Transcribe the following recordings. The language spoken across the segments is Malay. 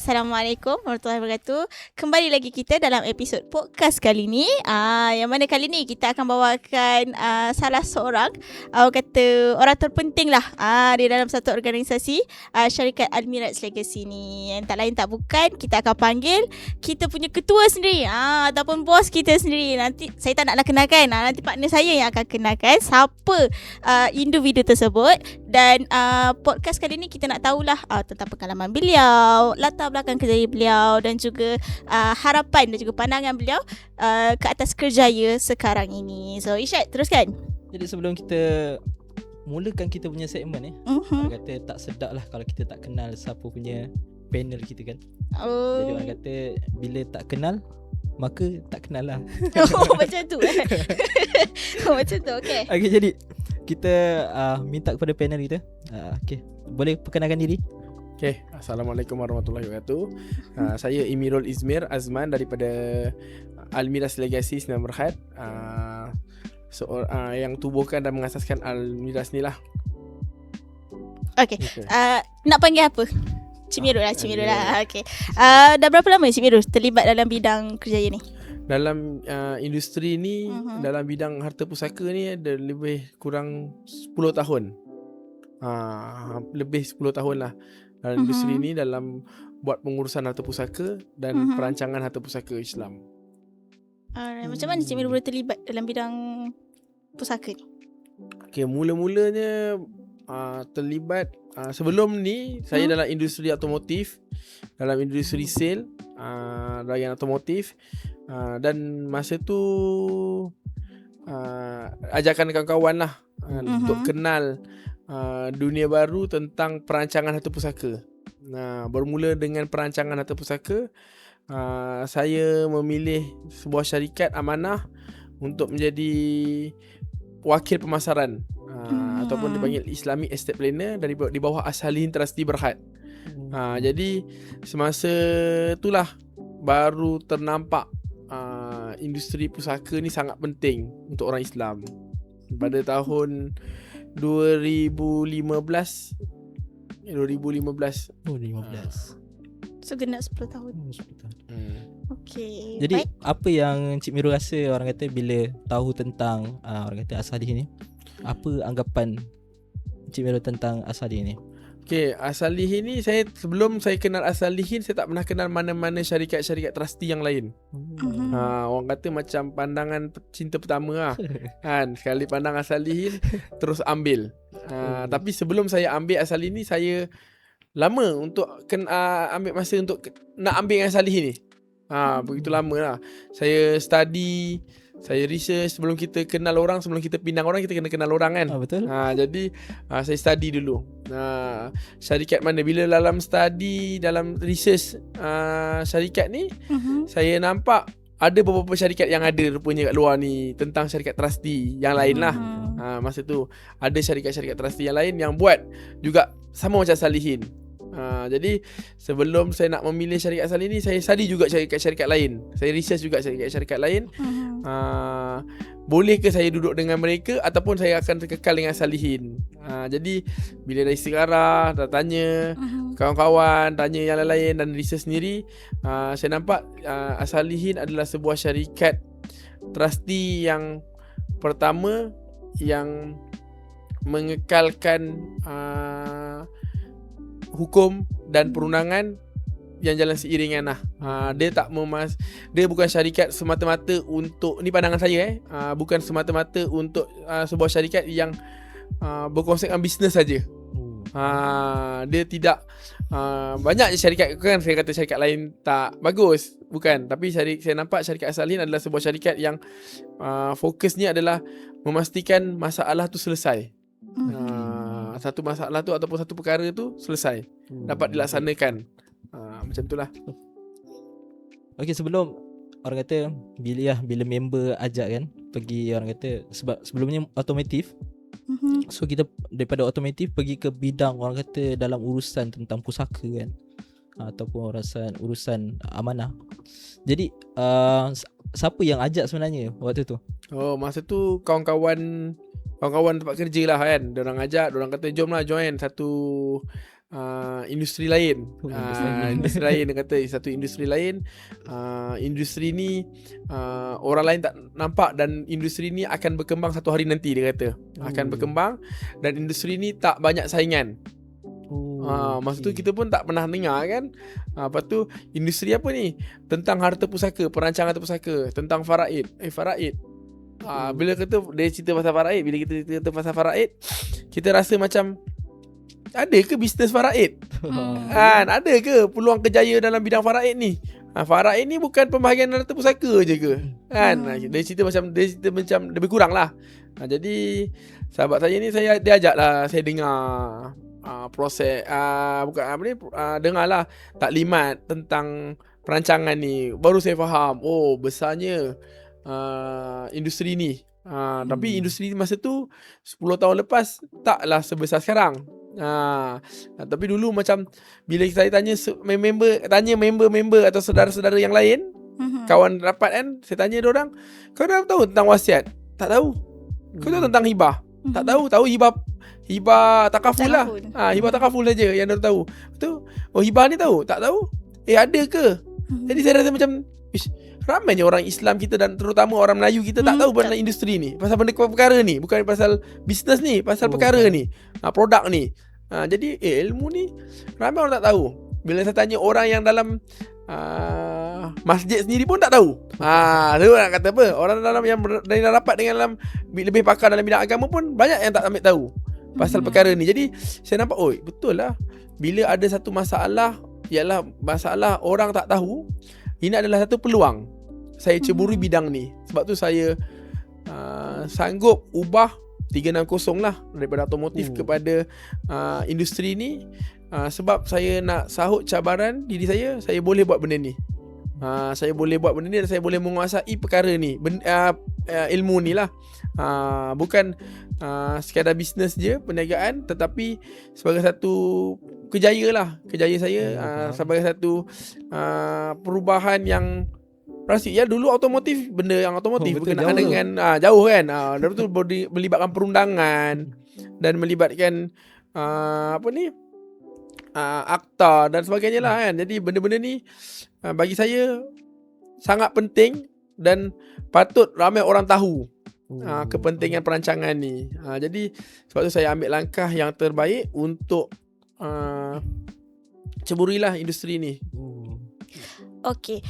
Assalamualaikum warahmatullahi wabarakatuh. Kembali lagi kita dalam episod podcast kali ni. Yang mana kali ni kita akan bawakan salah seorang orang terpenting lah di dalam satu organisasi syarikat Al-Miraj Legacy ni. Yang tak lain tak bukan, kita akan panggil kita punya ketua sendiri ataupun bos kita sendiri. Nanti saya tak naklah kenalkan, nanti partner saya yang akan kenalkan siapa individu tersebut. Dan podcast kali ni kita nak tahulah tentang pengalaman beliau, latar belakang kerjaya beliau dan juga harapan dan juga pandangan beliau ke atas kerjaya sekarang ini. So Irsyad, teruskan. Jadi sebelum kita mulakan kita punya segmen orang kata tak sedap lah kalau kita tak kenal siapa punya panel kita kan. Jadi orang kata bila tak kenal maka tak kenal lah. Macam tu macam tu, okay. Okay, jadi kita minta kepada panel kita boleh perkenalkan diri. Okay, Assalamualaikum warahmatullahi wabarakatuh. Saya Imirul Izmir Azman daripada Al-Miraj Legacy Sdn Bhd. Yang tubuhkan dan mengasaskan Al-Miraj ni lah. Okay. Nak panggil apa? Cik Mirul lah, Cik Mirul lah. Okay. Dah berapa lama Cik Mirul terlibat dalam bidang kerjaya ni? Dalam industri ni, dalam bidang harta pusaka ni ada lebih kurang 10 tahun. Lebih 10 tahun lah dalam industri ni, dalam buat pengurusan harta pusaka dan perancangan harta pusaka Islam. Macam mana Cik Mirul boleh terlibat dalam bidang pusaka ni? Okay, mula-mulanya terlibat sebelum ni saya dalam industri otomotif, dalam industri sale bahagian otomotif, dan masa tu ajakan kawan-kawan lah untuk kenal dunia baru tentang perancangan harta pusaka. Bermula dengan perancangan harta pusaka, saya memilih sebuah syarikat amanah untuk menjadi wakil pemasaran ataupun dipanggil Islamic Estate Planner di bawah As-Salihin Trustee Berhad. Jadi semasa itulah baru ternampak industri pusaka ni sangat penting untuk orang Islam. Pada tahun 2015. So genap 10 tahun. Okay. Jadi baik. apa yang Cik Mirul rasa orang kata bila tahu tentang orang kata As-Salihin ni? Apa anggapan Cik Mirul tentang As-Salihin ni? Okay, As-Salihin ni sebelum saya kenal As-Salihin, saya tak pernah kenal mana-mana syarikat-syarikat trustee yang lain. Orang kata macam pandangan cinta pertama lah. Kan, sekali pandang As-Salihin terus ambil. Tapi sebelum saya ambil As-Salihin ni, saya lama untuk ambil masa untuk nak ambil As-Salihin ni. Begitu lama lah. Saya study, saya research. Sebelum kita kenal orang, sebelum kita pinang orang, kita kena kenal orang kan. Betul. Jadi saya study dulu syarikat mana. Bila dalam study, dalam research syarikat ni, saya nampak ada beberapa syarikat yang ada rupanya kat luar ni tentang syarikat trustee yang lain lah. Masa tu ada syarikat-syarikat trustee yang lain yang buat juga sama macam Salihin. Jadi sebelum saya nak memilih syarikat Salihin ni, saya study juga syarikat-syarikat lain. Saya research juga syarikat-syarikat lain. Boleh ke saya duduk dengan mereka ataupun saya akan terkekal dengan Salihin. Jadi bila dah istiqarah, dah tanya kawan-kawan, tanya yang lain-lain dan research sendiri, saya nampak As-Salihin adalah sebuah syarikat trustee yang pertama yang mengekalkan hukum dan perundangan yang jalan seiringan lah. Dia bukan syarikat semata-mata untuk, ni pandangan saya bukan semata-mata untuk sebuah syarikat yang berkonsepkan bisnes saja. Dia tidak banyak syarikat kan, saya kata syarikat lain tak bagus, bukan. Tapi saya nampak syarikat As-Salihin adalah sebuah syarikat yang fokusnya adalah memastikan masalah tu selesai. Satu masalah tu ataupun satu perkara tu selesai, dapat dilaksanakan. Macam itulah. Okay, sebelum orang kata bila member ajak kan pergi, orang kata sebab sebelumnya otomotif, so kita daripada otomotif pergi ke bidang orang kata dalam urusan tentang pusaka kan, ataupun urusan amanah. Jadi siapa yang ajak sebenarnya waktu tu? Masa tu kawan-kawan tempat kerja lah kan. Diorang ajak, diorang kata jom lah join satu industri lain. Industri lain. Industri lain, dia kata satu industri lain. Industri ni orang lain tak nampak, dan industri ni akan berkembang satu hari nanti, dia kata. Akan berkembang, dan industri ni tak banyak saingan. Masa tu kita pun tak pernah dengar kan. Lepas tu industri apa ni? Tentang harta pusaka, perancangan harta pusaka, tentang faraid. Faraid. Bila dia cerita pasal faraid, bila kita cerita pasal faraid, kita rasa macam ada ke bisnes faraid? Kan, ada ke peluang kejaya dalam bidang faraid ni? Faraid ni bukan pembahagian harta pusaka je ke? Kan? Dia cerita macam lebih kurang lah. Jadi sahabat saya ni, dia ajak lah saya dengar proses bukan apa ni, dengarlah taklimat tentang perancangan ni. Baru saya faham, oh besarnya industri ni. Tapi industri masa tu 10 tahun lepas taklah sebesar sekarang. Tapi dulu macam bila saya tanya member atau saudara-saudara yang lain, kawan rapat kan, saya tanya diorang, kau dah tahu tentang wasiat? Tak tahu. Kau tahu tentang hibah? Tak tahu. Tahu hibah takaful lah. Hibah takaful saja yang dia tahu. Betul? Oh, hibah ni tahu? Tak tahu. Ada ke? Jadi saya rasa macam ramainya orang Islam kita, dan terutama orang Melayu kita tak tahu pasal industri ni, pasal benda perkara ni, bukan pasal bisnes ni, pasal perkara ni, produk ni. Jadi ilmu ni ramai orang tak tahu. Bila saya tanya orang yang dalam masjid sendiri pun tak tahu. Tahu nak kata apa? Orang dalam yang rapat dengan dalam lebih pakar dalam bidang agama pun banyak yang tak ambil tahu pasal perkara ni. Jadi saya nampak, betul lah, bila ada satu masalah, ialah masalah orang tak tahu, ini adalah satu peluang saya ceburi bidang ni. Sebab tu saya sanggup ubah 360 lah, daripada otomotif kepada industri ni. Sebab saya nak sahut cabaran diri saya boleh buat benda ni. Saya boleh buat benda ni, dan saya boleh menguasai perkara ni, ilmu ni lah. Bukan sekadar bisnes je, perniagaan, tetapi sebagai satu kejayaan saya, sebagai satu perubahan yang pasti. Ya, dulu otomotif, benda yang otomotif berkenaan dengan jauh kan. Lepas tu melibatkan perundangan dan melibatkan akta dan sebagainya lah kan. Jadi benda-benda ni bagi saya sangat penting, dan patut ramai orang tahu kepentingan perancangan ni. Jadi sebab tu saya ambil langkah yang terbaik untuk ceburilah industri ni. Okey,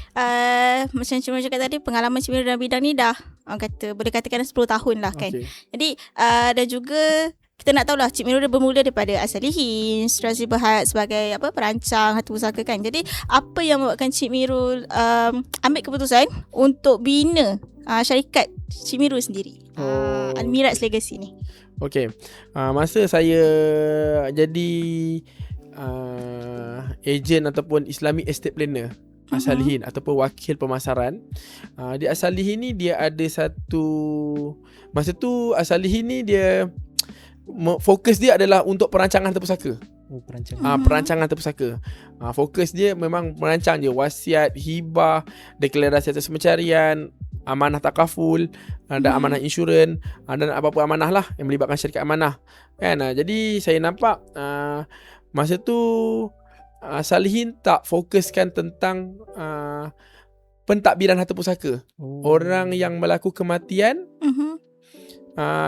macam Cik Miru cakap tadi, pengalaman Cik Miru dalam bidang ni dah kata boleh katakan 10 tahun lah kan. Jadi dan juga kita nak tahulah Cik Miru dia bermula daripada Asalihin, Strasi Berhad sebagai perancang harta pusaka kan. Jadi apa yang membuatkan Cik Miru ambil keputusan untuk bina syarikat Cik Miru sendiri, Al-Miraj Legacy ni? Okey, masa saya jadi ejen ataupun Islamic Estate Planner Asalihin ataupun wakil pemasaran, di Asalihin ni dia ada satu, masa tu Asalihin ni dia fokus dia adalah untuk perancangan harta pusaka. Perancangan harta pusaka. Fokus dia memang merancang je wasiat, hibah, deklarasi atas pencarian, amanah takaful, dan amanah insurans, dan apa-apa amanah lah yang melibatkan syarikat amanah kan. Jadi saya nampak masa tu Salihin tak fokuskan tentang pentadbiran harta pusaka. Orang yang berlaku kematian,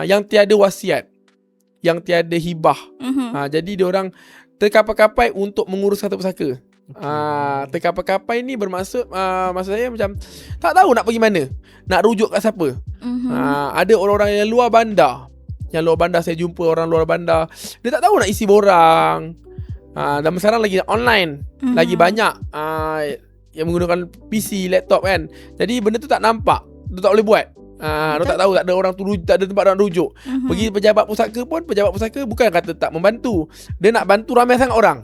yang tiada wasiat, yang tiada hibah. Jadi diorang terkapai-kapai untuk mengurus harta pusaka. Terkapai-kapai ni bermaksud maksud saya macam tak tahu nak pergi mana, nak rujuk kat siapa. Ada orang-orang yang luar bandar. Yang luar bandar, saya jumpa orang luar bandar, dia tak tahu nak isi borang. Dan sekarang lagi online, lagi banyak yang menggunakan PC, laptop kan. Jadi benda tu tak nampak, dia tak boleh buat. Dia tak tahu, tak ada orang tu, tak ada tempat nak rujuk. Pergi pejabat pusaka pun, pejabat pusaka bukan kata tak membantu, dia nak bantu ramai sangat orang.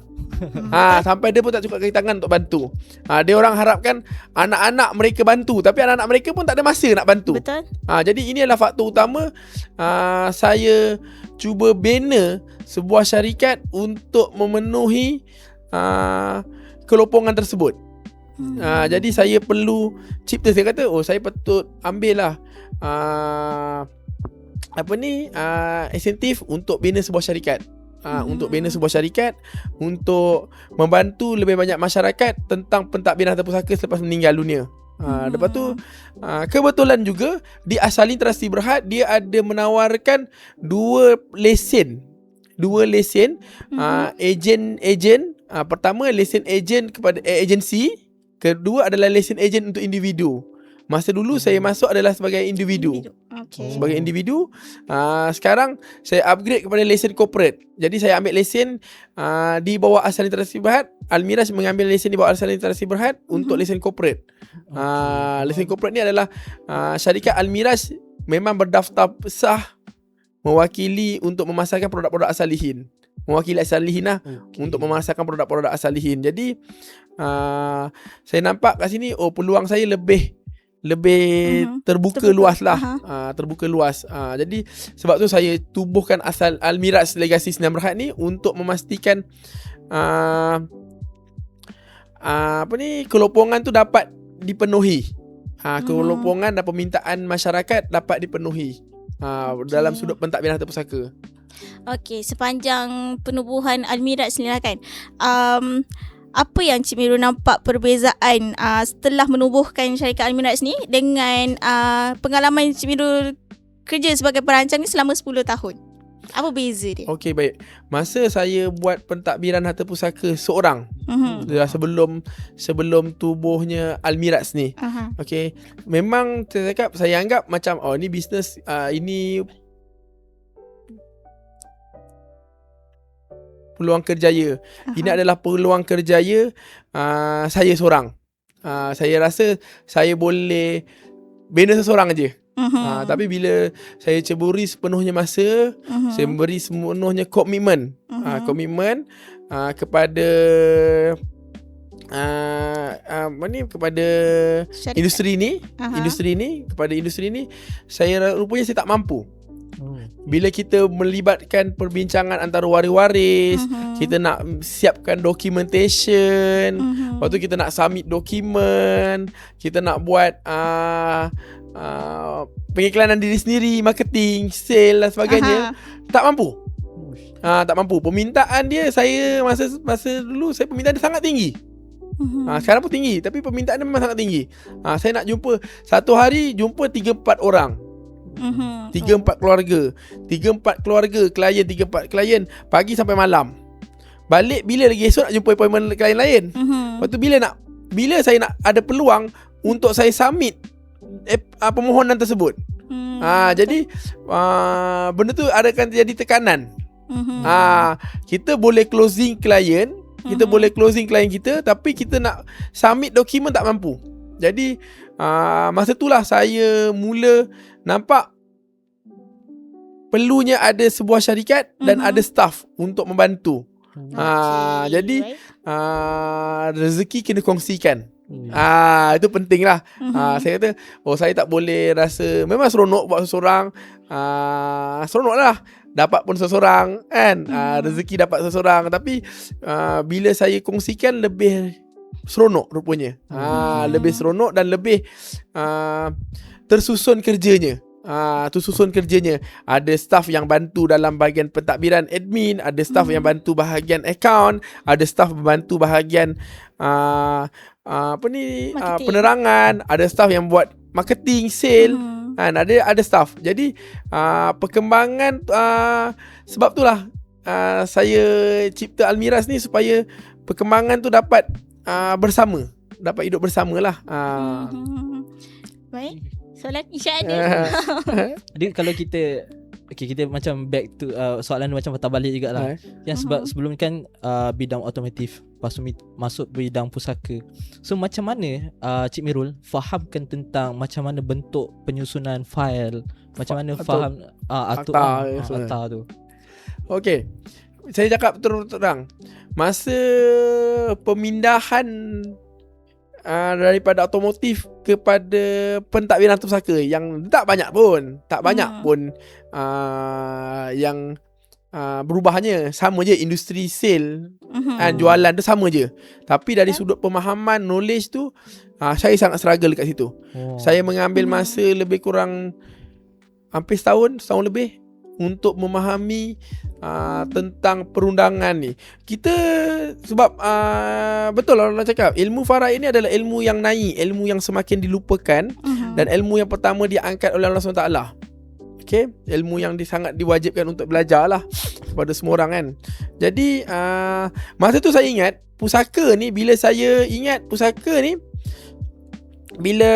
Sampai dia pun tak cukup kaki tangan untuk bantu. Dia orang harapkan anak-anak mereka bantu, tapi anak-anak mereka pun tak ada masa nak bantu. Betul. Jadi ini adalah faktor utama saya cuba bina sebuah syarikat untuk memenuhi kelompokan tersebut. Jadi saya perlu cipta, saya kata saya patut ambil lah insentif untuk bina sebuah syarikat. untuk bina sebuah syarikat, untuk membantu lebih banyak masyarakat tentang pentadbiran harta pusaka selepas meninggal dunia. Lepas tu kebetulan juga di Asalin Terasi Berhad dia ada menawarkan dua lesen. Ejen. Pertama lesen ejen kepada agensi, kedua adalah lesen ejen untuk individu. Masa dulu saya masuk adalah sebagai individu. Okay. Sebagai individu. Sekarang saya upgrade kepada lesen corporate. Jadi saya ambil lesen di bawah Asalin Terasi Berhad. Almiraj mengambil lesen di bawah Asalin Terasi Berhad untuk lesen corporate. Lesen corporate ni adalah syarikat Almiraj memang berdaftar sah mewakili untuk memasarkan produk-produk Asalihin. Mewakili Asalihin lah untuk memasarkan produk-produk Asalihin. Jadi saya nampak kat sini peluang saya lebih terbuka luas lah. Terbuka luas. Jadi sebab tu saya tubuhkan asal Almiraj Legacy Sdn Bhd ni untuk memastikan kelopongan tu dapat dipenuhi. Kelopongan dan permintaan masyarakat dapat dipenuhi dalam sudut pentadbiran harta pusaka. Okey, sepanjang penubuhan Almiraj ni lah kan. Apa yang Cik Mirul nampak perbezaan setelah menubuhkan syarikat Almiraj ni dengan pengalaman Cik Mirul kerja sebagai perancang ni selama 10 tahun? Apa beza dia? Okey, baik. Masa saya buat pentadbiran harta pusaka seorang, sebelum tubuhnya Almiraj ni. Okey, memang saya anggap macam ni bisnes, ini peluang kerjaya. Ini adalah peluang kerjaya saya seorang. Saya rasa saya boleh bina seseorang aja. Tapi bila saya ceburi sepenuhnya masa, saya beri sepenuhnya komitmen, kepada kepada industri ni, kepada industri ni, rupanya saya tak mampu. Bila kita melibatkan perbincangan antara waris-waris, kita nak siapkan documentation, lepas tu kita nak submit dokumen, kita nak buat pengiklanan diri sendiri, marketing, sale dan sebagainya. Tak mampu. Tak mampu. Permintaan dia, saya masa dulu saya permintaan dia sangat tinggi. Sekarang pun tinggi, tapi permintaan dia memang sangat tinggi. Saya nak jumpa satu hari, jumpa 3-4 orang. 3-4 keluarga, klien, 3-4 klien, pagi sampai malam. Balik bila lagi esok nak jumpa appointment klien lain. Lepas tu bila saya nak ada peluang untuk saya submit permohonan tersebut. Jadi benda tu akan jadi tekanan. Kita boleh closing klien, kita, tapi kita nak submit dokumen tak mampu. Jadi masa itulah saya mula nampak perlunya ada sebuah syarikat dan ada staff untuk membantu. Jadi rezeki kena kongsikan. Itu penting lah. Saya kata saya tak boleh rasa, memang seronok buat seseorang, seronok lah dapat pun seseorang kan, rezeki dapat seseorang. Tapi bila saya kongsikan, lebih seronok rupanya. Lebih seronok dan lebih tersusun kerjanya. Ada staff yang bantu dalam bahagian pentadbiran admin, ada staff yang bantu bahagian account, ada staff membantu bahagian penerangan, ada staff yang buat marketing, sale, ada staff. Jadi perkembangan sebab itulah saya cipta Almiraj ni, supaya perkembangan tu dapat bersama, dapat hidup bersamalah. Baik. Soalan Isyak ada. Jadi kalau kita kita macam back to soalan macam patah balik jugalah. Yang sebab sebelum ni kan bidang otomotif, lepas tu masuk bidang pusaka. So macam mana Cik Mirul fahamkan tentang macam mana bentuk penyusunan fail, macam mana faham akta tu. Okey. Saya cakap terang, masa pemindahan daripada otomotif kepada pentadbiran harta pusaka yang tak banyak pun yang berubahnya, sama je industri sale jualan tu sama je, tapi dari sudut pemahaman knowledge tu saya sangat struggle kat situ. Saya mengambil masa lebih kurang hampir setahun lebih untuk memahami tentang perundangan ni. Kita sebab betul lah orang cakap, ilmu faraid ni adalah ilmu yang naik, ilmu yang semakin dilupakan, dan ilmu yang pertama diangkat oleh Allah SWT. Okay, ilmu yang sangat diwajibkan untuk belajar lah kepada semua orang kan. Jadi masa tu saya ingat pusaka ni, bila saya ingat pusaka ni, bila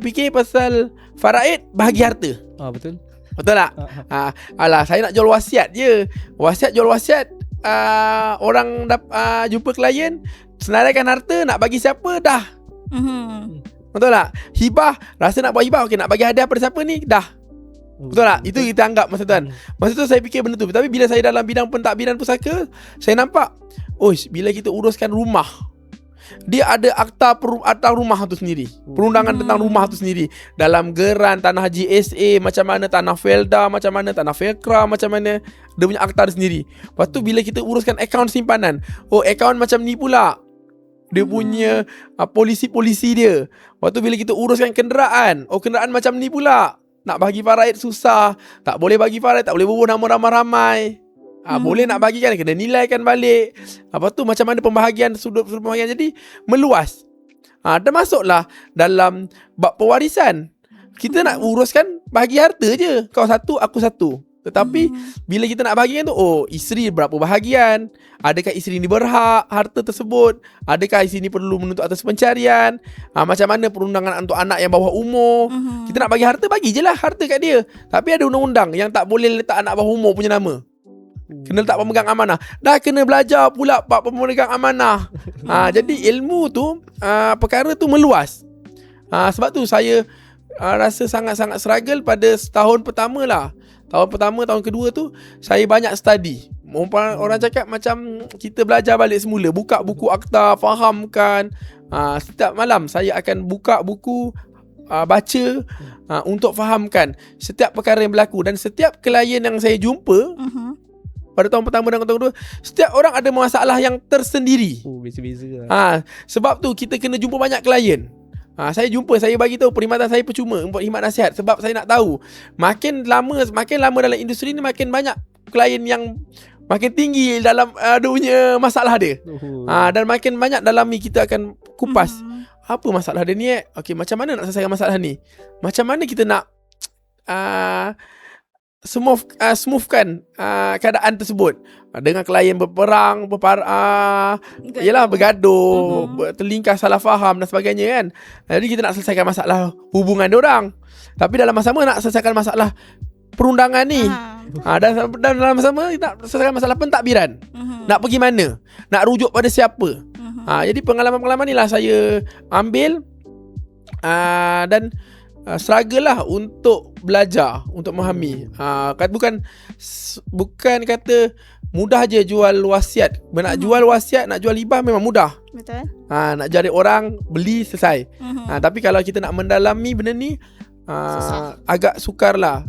fikir pasal faraid, bahagi harta. Betul. Betul tak? Alah, saya nak jual wasiat je. Jual wasiat, orang jumpa klien, senaraikan harta, nak bagi siapa dah. Betul tak? Hibah, rasa nak buat hibah, okey, nak bagi hadiah pada siapa ni, dah. Betul tak? Itu kita anggap masa tu kan. Masa tu saya fikir benda tu. Tapi bila saya dalam bidang pentadbiran pusaka, saya nampak, bila kita uruskan rumah, dia ada akta rumah tu sendiri, perundangan tentang rumah tu sendiri, dalam geran, tanah GSA macam mana, tanah Felda macam mana, tanah Felkra macam mana, dia punya akta dia sendiri. Lepas tu bila kita uruskan akaun simpanan, akaun macam ni pula dia punya polisi-polisi dia. Lepas tu bila kita uruskan kenderaan, kenderaan macam ni pula. Nak bagi faraid susah, tak boleh bagi faraid, tak boleh bubuh nama ramai-ramai. Boleh nak bagi kan, kena nilaikan balik. Lepas tu macam mana pembahagian, sudut pembahagian, jadi meluas. Dah masuklah dalam bab pewarisan. Kita nak uruskan bahagi harta je, kau satu, aku satu. Tetapi bila kita nak bahagikan tu, isteri berapa bahagian, adakah isteri ni berhak harta tersebut, adakah isteri ni perlu menuntut atas pencarian, macam mana perundangan untuk anak yang bawah umur. Kita nak bagi harta, bagi je lah harta kat dia. Tapi ada undang-undang yang tak boleh letak anak bawah umur punya nama. Kena letak pemegang amanah. Dah kena belajar pula pak pemegang amanah. Jadi ilmu tu, perkara tu meluas. Sebab tu saya rasa sangat-sangat struggle pada tahun pertama lah. Tahun pertama, tahun kedua tu saya banyak study. Orang cakap macam kita belajar balik semula, buka buku akta, fahamkan. Setiap malam saya akan buka buku, baca, untuk fahamkan setiap perkara yang berlaku. Dan setiap klien yang saya jumpa pada tahun pertama dan tahun kedua, setiap orang ada masalah yang tersendiri. Beza-beza lah. Sebab tu kita kena jumpa banyak klien. Saya bagi tahu perkhidmatan saya percuma untuk khidmat nasihat. Sebab saya nak tahu, makin lama dalam industri ni, makin banyak klien yang makin tinggi dalam punya masalah dia. Dan makin banyak dalam ni kita akan kupas apa masalah dia ni. Okey, macam mana nak selesaikan masalah ni, macam mana kita nak smoothkan keadaan tersebut. Dengan klien berperang, bergaduh, terlingkar salah faham dan sebagainya kan. Jadi kita nak selesaikan masalah hubungan diorang, tapi dalam masa sama nak selesaikan masalah perundangan ni. Dan dalam masa sama kita nak selesaikan masalah pentadbiran. Nak pergi mana, nak rujuk pada siapa. Jadi pengalaman-pengalaman ni lah saya ambil, dan struggle lah untuk belajar, untuk memahami. Bukan kata mudah je jual wasiat. Nak jual wasiat, nak jual hibah memang mudah. Betul. Nak cari orang beli, selesai. Tapi kalau kita nak mendalami benda ni, agak sukar lah.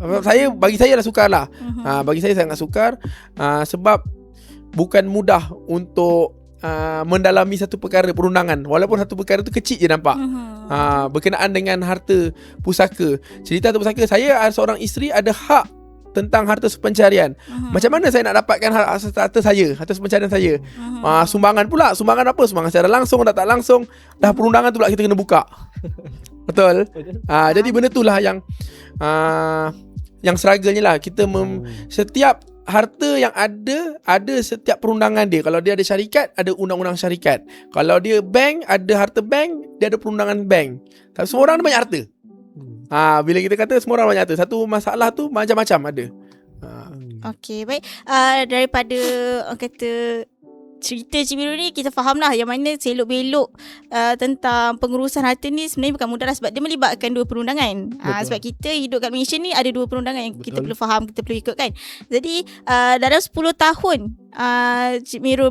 Bagi saya lah sukar lah. Bagi saya sangat sukar, sebab bukan mudah untuk mendalami satu perkara perundangan. Walaupun satu perkara tu kecil je nampak. Berkenaan dengan harta pusaka. Cerita harta pusaka, saya seorang isteri ada hak tentang harta pencarian. Macam mana saya nak dapatkan harta saya, harta pencarian saya? Sumbangan pula. Sumbangan apa? Sumbangan secara langsung, tak langsung. Dah perundangan tu pula kita kena buka. Betul? Jadi benda tu lah yang struggle-nya lah. Kita setiap harta yang ada setiap perundangan dia. Kalau dia ada syarikat, ada undang-undang syarikat. Kalau dia bank, ada harta bank, dia ada perundangan bank. Tapi semua orang ada banyak harta. Bila kita kata semua orang banyak harta, satu masalah tu macam-macam ada. Okey, baik. Daripada orang kata cerita Cik Miru ni, kita faham lah yang mana selok-belok tentang pengurusan harta ni sebenarnya bukan mudah lah, sebab dia melibatkan dua perundangan. Sebab kita hidup kat Malaysia ni ada dua perundangan yang kita perlu faham, kita perlu ikut kan. Jadi dalam 10 tahun Cik Miru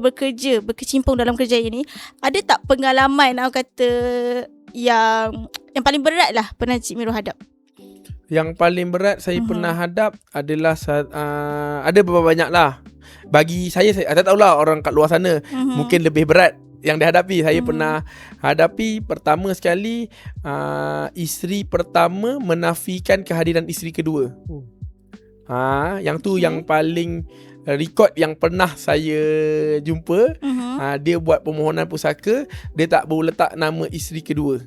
berkecimpung dalam kerja ini, ada tak pengalaman orang kata yang paling berat lah pernah Cik Miru hadap? Yang paling berat saya pernah hadap adalah ada beberapa banyak lah. Bagi saya tak tahulah orang kat luar sana mungkin lebih berat yang dihadapi. Saya pernah hadapi pertama sekali, isteri pertama menafikan kehadiran isteri kedua. Yang tu yang paling rekod yang pernah saya jumpa. Dia buat permohonan pusaka, dia tak baru letak nama isteri kedua.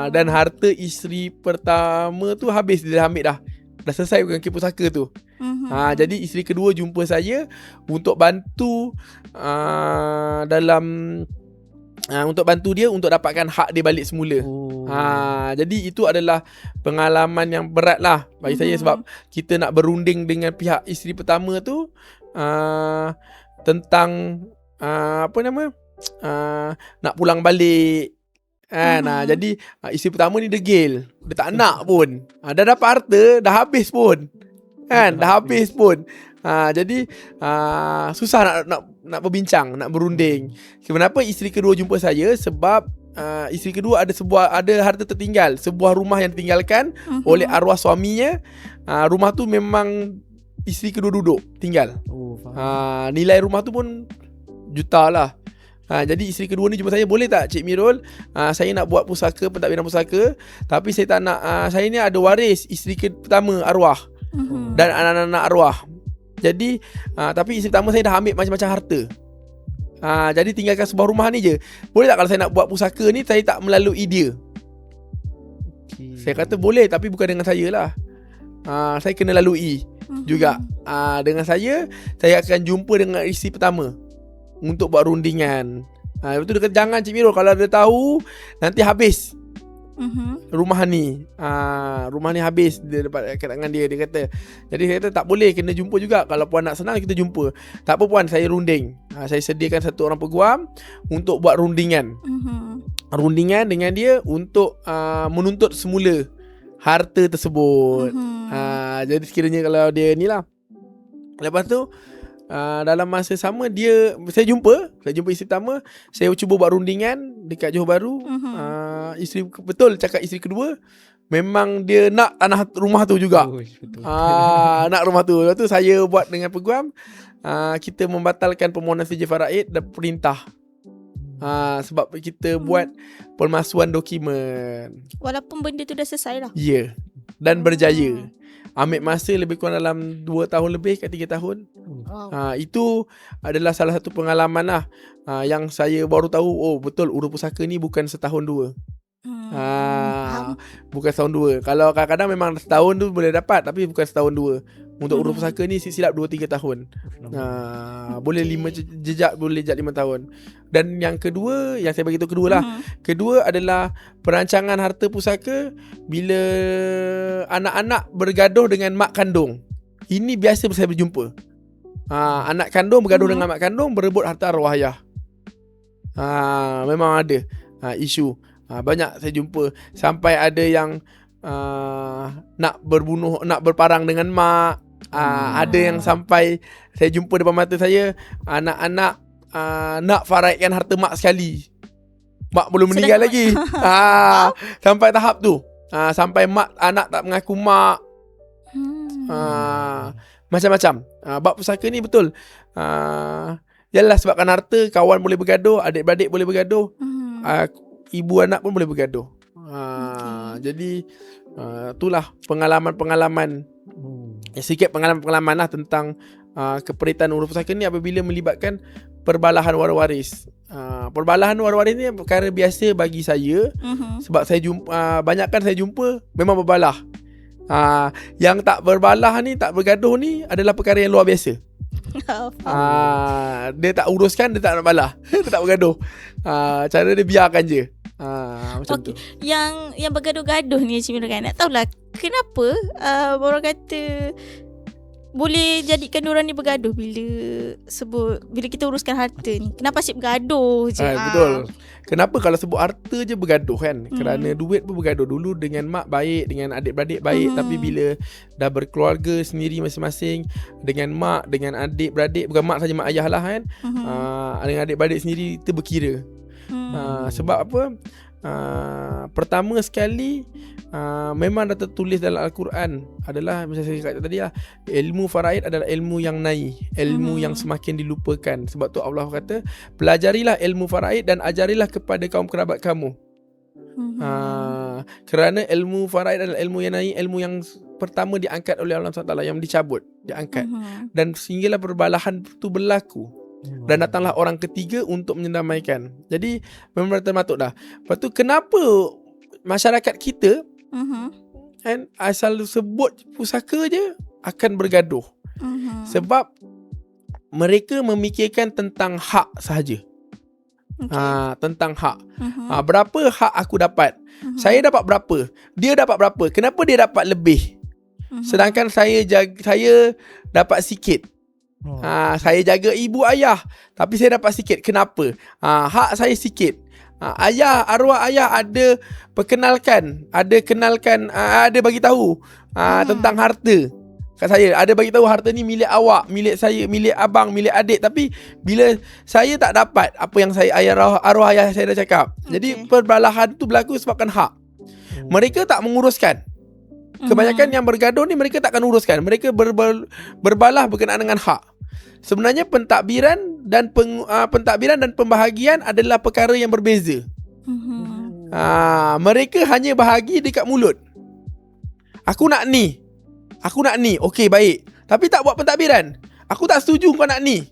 Dan harta isteri pertama tu habis, dia dah ambil dah selesai bukan kes pusaka tu. Jadi isteri kedua jumpa saya untuk bantu untuk bantu dia untuk dapatkan hak dia balik semula. Jadi itu adalah pengalaman yang berat lah bagi saya, sebab kita nak berunding dengan pihak isteri pertama tu tentang nak pulang balik. Jadi isteri pertama ni degil, dia tak nak pun. Dah dapat harta, dah habis pun. Dah habis pun. Jadi susah nak berbincang, nak berunding. Kenapa isteri kedua jumpa saya? Sebab isteri kedua ada harta tertinggal, sebuah rumah yang ditinggalkan oleh arwah suaminya. Rumah tu memang isteri kedua duduk tinggal. Nilai rumah tu pun juta lah. Jadi isteri kedua ni jumpa saya, boleh tak Cik Mirul, saya nak buat pusaka, pentadbiran pusaka, tapi saya tak nak, saya ni ada waris isteri pertama arwah dan anak-anak arwah. Jadi tapi isteri pertama saya dah ambil macam-macam harta. Jadi tinggalkan sebuah rumah ni je. Boleh tak kalau saya nak buat pusaka ni, saya tak melalui dia? Saya kata boleh, tapi bukan dengan saya lah. Saya kena lalui juga. Dengan saya akan jumpa dengan isteri pertama untuk buat rundingan. Lepas tu dia kata, jangan Cik Mirul, kalau dia tahu nanti habis rumah ni. Rumah ni habis, dia dapat kat tangan dia kata. Jadi saya kata tak boleh, kena jumpa juga. Kalau puan nak senang, kita jumpa. Tak apa puan, saya runding. Saya sediakan satu orang peguam untuk buat rundingan. Rundingan dengan dia untuk menuntut semula harta tersebut. Jadi sekiranya kalau dia ni lah. Lepas tu dalam masa sama saya jumpa isteri pertama, saya cuba buat rundingan dekat Johor Bahru. Isteri betul cakap isteri kedua memang dia nak tanah rumah tu juga. Nak rumah tu. Lepas tu saya buat dengan peguam, kita membatalkan permohonan CJ Faraid dan perintah. Sebab kita buat pemalsuan dokumen. Walaupun benda tu dah selesai lah. Ya. Dan berjaya. Ambil masa lebih kurang dalam 2 tahun lebih ke 3 tahun. Itu adalah salah satu pengalaman lah, yang saya baru tahu, oh betul urus pusaka ni bukan setahun dua. Bukan setahun dua. Kalau kadang-kadang memang setahun tu boleh dapat, tapi bukan setahun dua. Untuk urus pusaka ni silap 2-3 tahun. Boleh 5 jejak, boleh jejak 5 tahun. Dan yang kedua, yang saya bagi tahu kedua lah. Kedua adalah perancangan harta pusaka bila anak-anak bergaduh dengan mak kandung. Ini biasa saya berjumpa. Anak kandung bergaduh dengan mak kandung, berebut harta arwah ayah. Memang ada isu. Banyak saya jumpa. Sampai ada yang nak berparang dengan mak. Ada yang sampai saya jumpa depan mata saya, anak-anak nak faraidkan harta mak sekali. Mak belum meninggal lagi. Sampai tahap tu. Sampai anak tak mengaku mak. Macam-macam. Bab pusaka ni betul. Yalah, sebabkan harta, kawan boleh bergaduh, adik-beradik boleh bergaduh, ibu anak pun boleh bergaduh. Jadi itulah pengalaman-pengalaman. Sikit pengalaman-pengalaman lah tentang keperitan urus pusaka ni apabila melibatkan perbalahan waris. Perbalahan waris ni perkara biasa bagi saya. Sebab saya jumpa, banyakkan saya jumpa memang berbalah. Yang tak berbalah ni, tak bergaduh ni adalah perkara yang luar biasa. Dia tak uruskan, dia tak nak balah. Dia tak bergaduh. Cara dia biarkan je. Macam tu. Yang bergaduh-gaduh ni Cik Mirul kan, nak tahulah kenapa orang kata boleh jadikan diorang ni bergaduh bila kita uruskan harta ni. Kenapa asyik bergaduh je? Betul. Kenapa kalau sebut harta je bergaduh kan? Kerana duit pun bergaduh. Dulu dengan mak baik, dengan adik-beradik baik, tapi bila dah berkeluarga sendiri masing-masing, dengan mak, dengan adik-beradik, bukan mak saja, mak ayah lah kan, dengan adik-beradik sendiri, kita berkira. Sebab apa? Pertama sekali, memang dah tertulis dalam Al-Quran adalah, macam saya kata tadi lah, ilmu faraid adalah ilmu yang naik, ilmu yang semakin dilupakan. Sebab tu Allah kata, pelajarilah ilmu faraid dan ajarilah kepada kaum kerabat kamu. Kerana ilmu faraid adalah ilmu yang naik, ilmu yang pertama diangkat oleh Allah SWT, yang dicabut, diangkat. Mhm. Dan sehinggalah perbalahan itu berlaku. Dan datanglah orang ketiga untuk menyendamaikan. Jadi memang termatuk dah. Lepas tu kenapa masyarakat kita Mhm. kan asal sebut pusaka je akan bergaduh? Mhm. Sebab mereka memikirkan tentang hak sahaja. Okay. Tentang hak. Mhm. Berapa hak aku dapat? Mhm. Saya dapat berapa? Dia dapat berapa? Kenapa dia dapat lebih? Mhm. Sedangkan saya dapat sikit. Saya jaga ibu ayah, tapi saya dapat sikit. Kenapa? Hak saya sikit. Arwah ayah ada bagi tahu tentang harta kat saya. Ada bagi tahu harta ni milik awak, milik saya, milik abang, milik adik. Tapi bila saya tak dapat apa yang arwah ayah saya dah cakap. Jadi perbalahan tu berlaku sebabkan hak. Mereka tak menguruskan. Kebanyakan yang bergaduh ni mereka takkan uruskan. Mereka berbalah berkenaan dengan hak. Sebenarnya pentadbiran dan pembahagian adalah perkara yang berbeza. Mereka hanya bahagi dekat mulut. Aku nak ni. Okey, baik. Tapi tak buat pentadbiran. Aku tak setuju kau nak ni.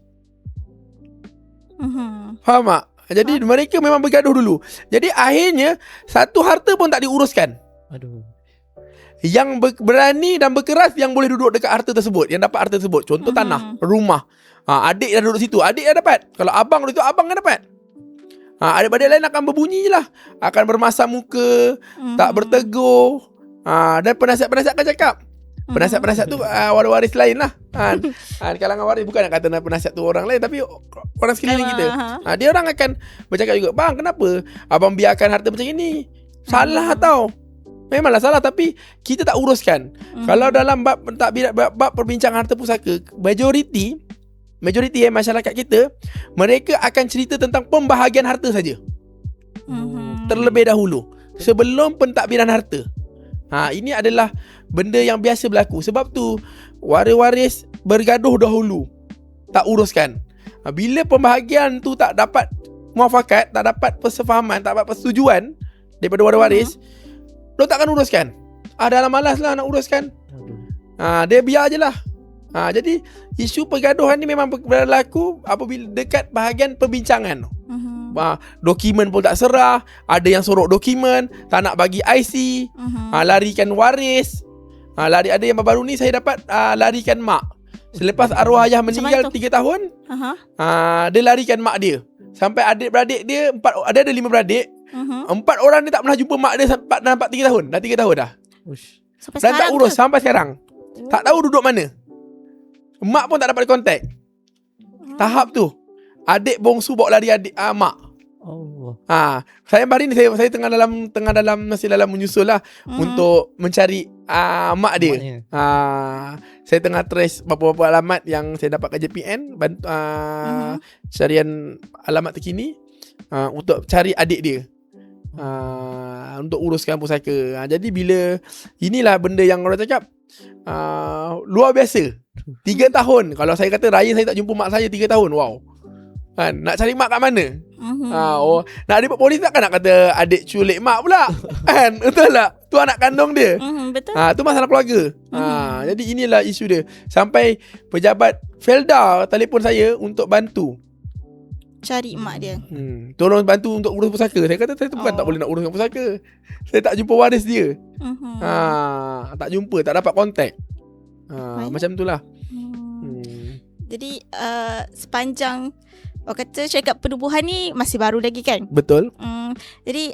Faham tak? Jadi mereka memang bergaduh dulu. Jadi akhirnya satu harta pun tak diuruskan. Aduh. Yang berani dan berkeras yang boleh duduk dekat harta tersebut, yang dapat harta tersebut. Contoh tanah, rumah. Adik dah duduk situ, adik dah dapat. Kalau abang duduk situ, abang dah dapat. Adik-adik lain akan berbunyi je lah. Akan bermasam muka, tak bertegur. Dan penasihat-penasihat akan cakap. Penasihat-penasihat tu waris lain lah. Kalangan waris, bukan nak kata penasihat tu orang lain, tapi orang sekeliling kita. Dia orang akan bercakap juga, bang, kenapa abang biarkan harta macam ini? Salah tau. Memanglah salah, tapi kita tak uruskan. Kalau dalam bab perbincangan harta pusaka, majoriti masyarakat kita, mereka akan cerita tentang pembahagian harta saja. Terlebih dahulu, sebelum pentadbiran harta. Ini adalah benda yang biasa berlaku. Sebab tu waris-waris bergaduh dahulu, tak uruskan. Bila pembahagian tu tak dapat muafakat, tak dapat persefahaman, tak dapat persetujuan daripada waris-waris, dia takkan uruskan. Dalam malas lah nak uruskan. Dia biar je lah. Jadi isu pergaduhan ni memang berlaku apabila dekat bahagian perbincangan. Dokumen pun tak serah. Ada yang sorok dokumen, tak nak bagi IC, larikan waris. Ada yang baru ni saya dapat larikan mak. Selepas arwah ayah meninggal 3 tahun, dia larikan mak dia. Sampai adik-beradik dia, ada 5 beradik. 4 orang ni tak pernah jumpa mak dia dapat 3 tahun. Dah 3 tahun dah. Dan tak urus sampai sekarang. Tak tahu duduk mana. Mak pun tak dapat kontak. Tahap tu adik bongsu bawa lari mak. Saya hari ni saya tengah dalam menyusul lah untuk mencari mak dia. Saya tengah trace beberapa alamat yang saya dapat kat JPN, carian alamat terkini untuk cari adik dia. Untuk uruskan pusaka. Jadi bila inilah benda yang orang cakap luar biasa. 3 tahun. Kalau saya kata raya saya tak jumpa mak saya 3 tahun. Wow. Nak cari mak kat mana? Nak report polis takkan nak kata adik culik mak pula. Betul tak? Tu anak kandung dia. Betul. Tu masalah keluarga. Jadi inilah isu dia. Sampai pejabat Felda telefon saya untuk bantu cari mak dia. Tolong bantu untuk urus pusaka. Saya kata saya tu bukan tak boleh nak uruskan pusaka. Saya tak jumpa waris dia. Tak jumpa, tak dapat kontak. Macam itulah. Jadi sepanjang orang kata syarikat penubuhan ni masih baru lagi kan? Betul. Jadi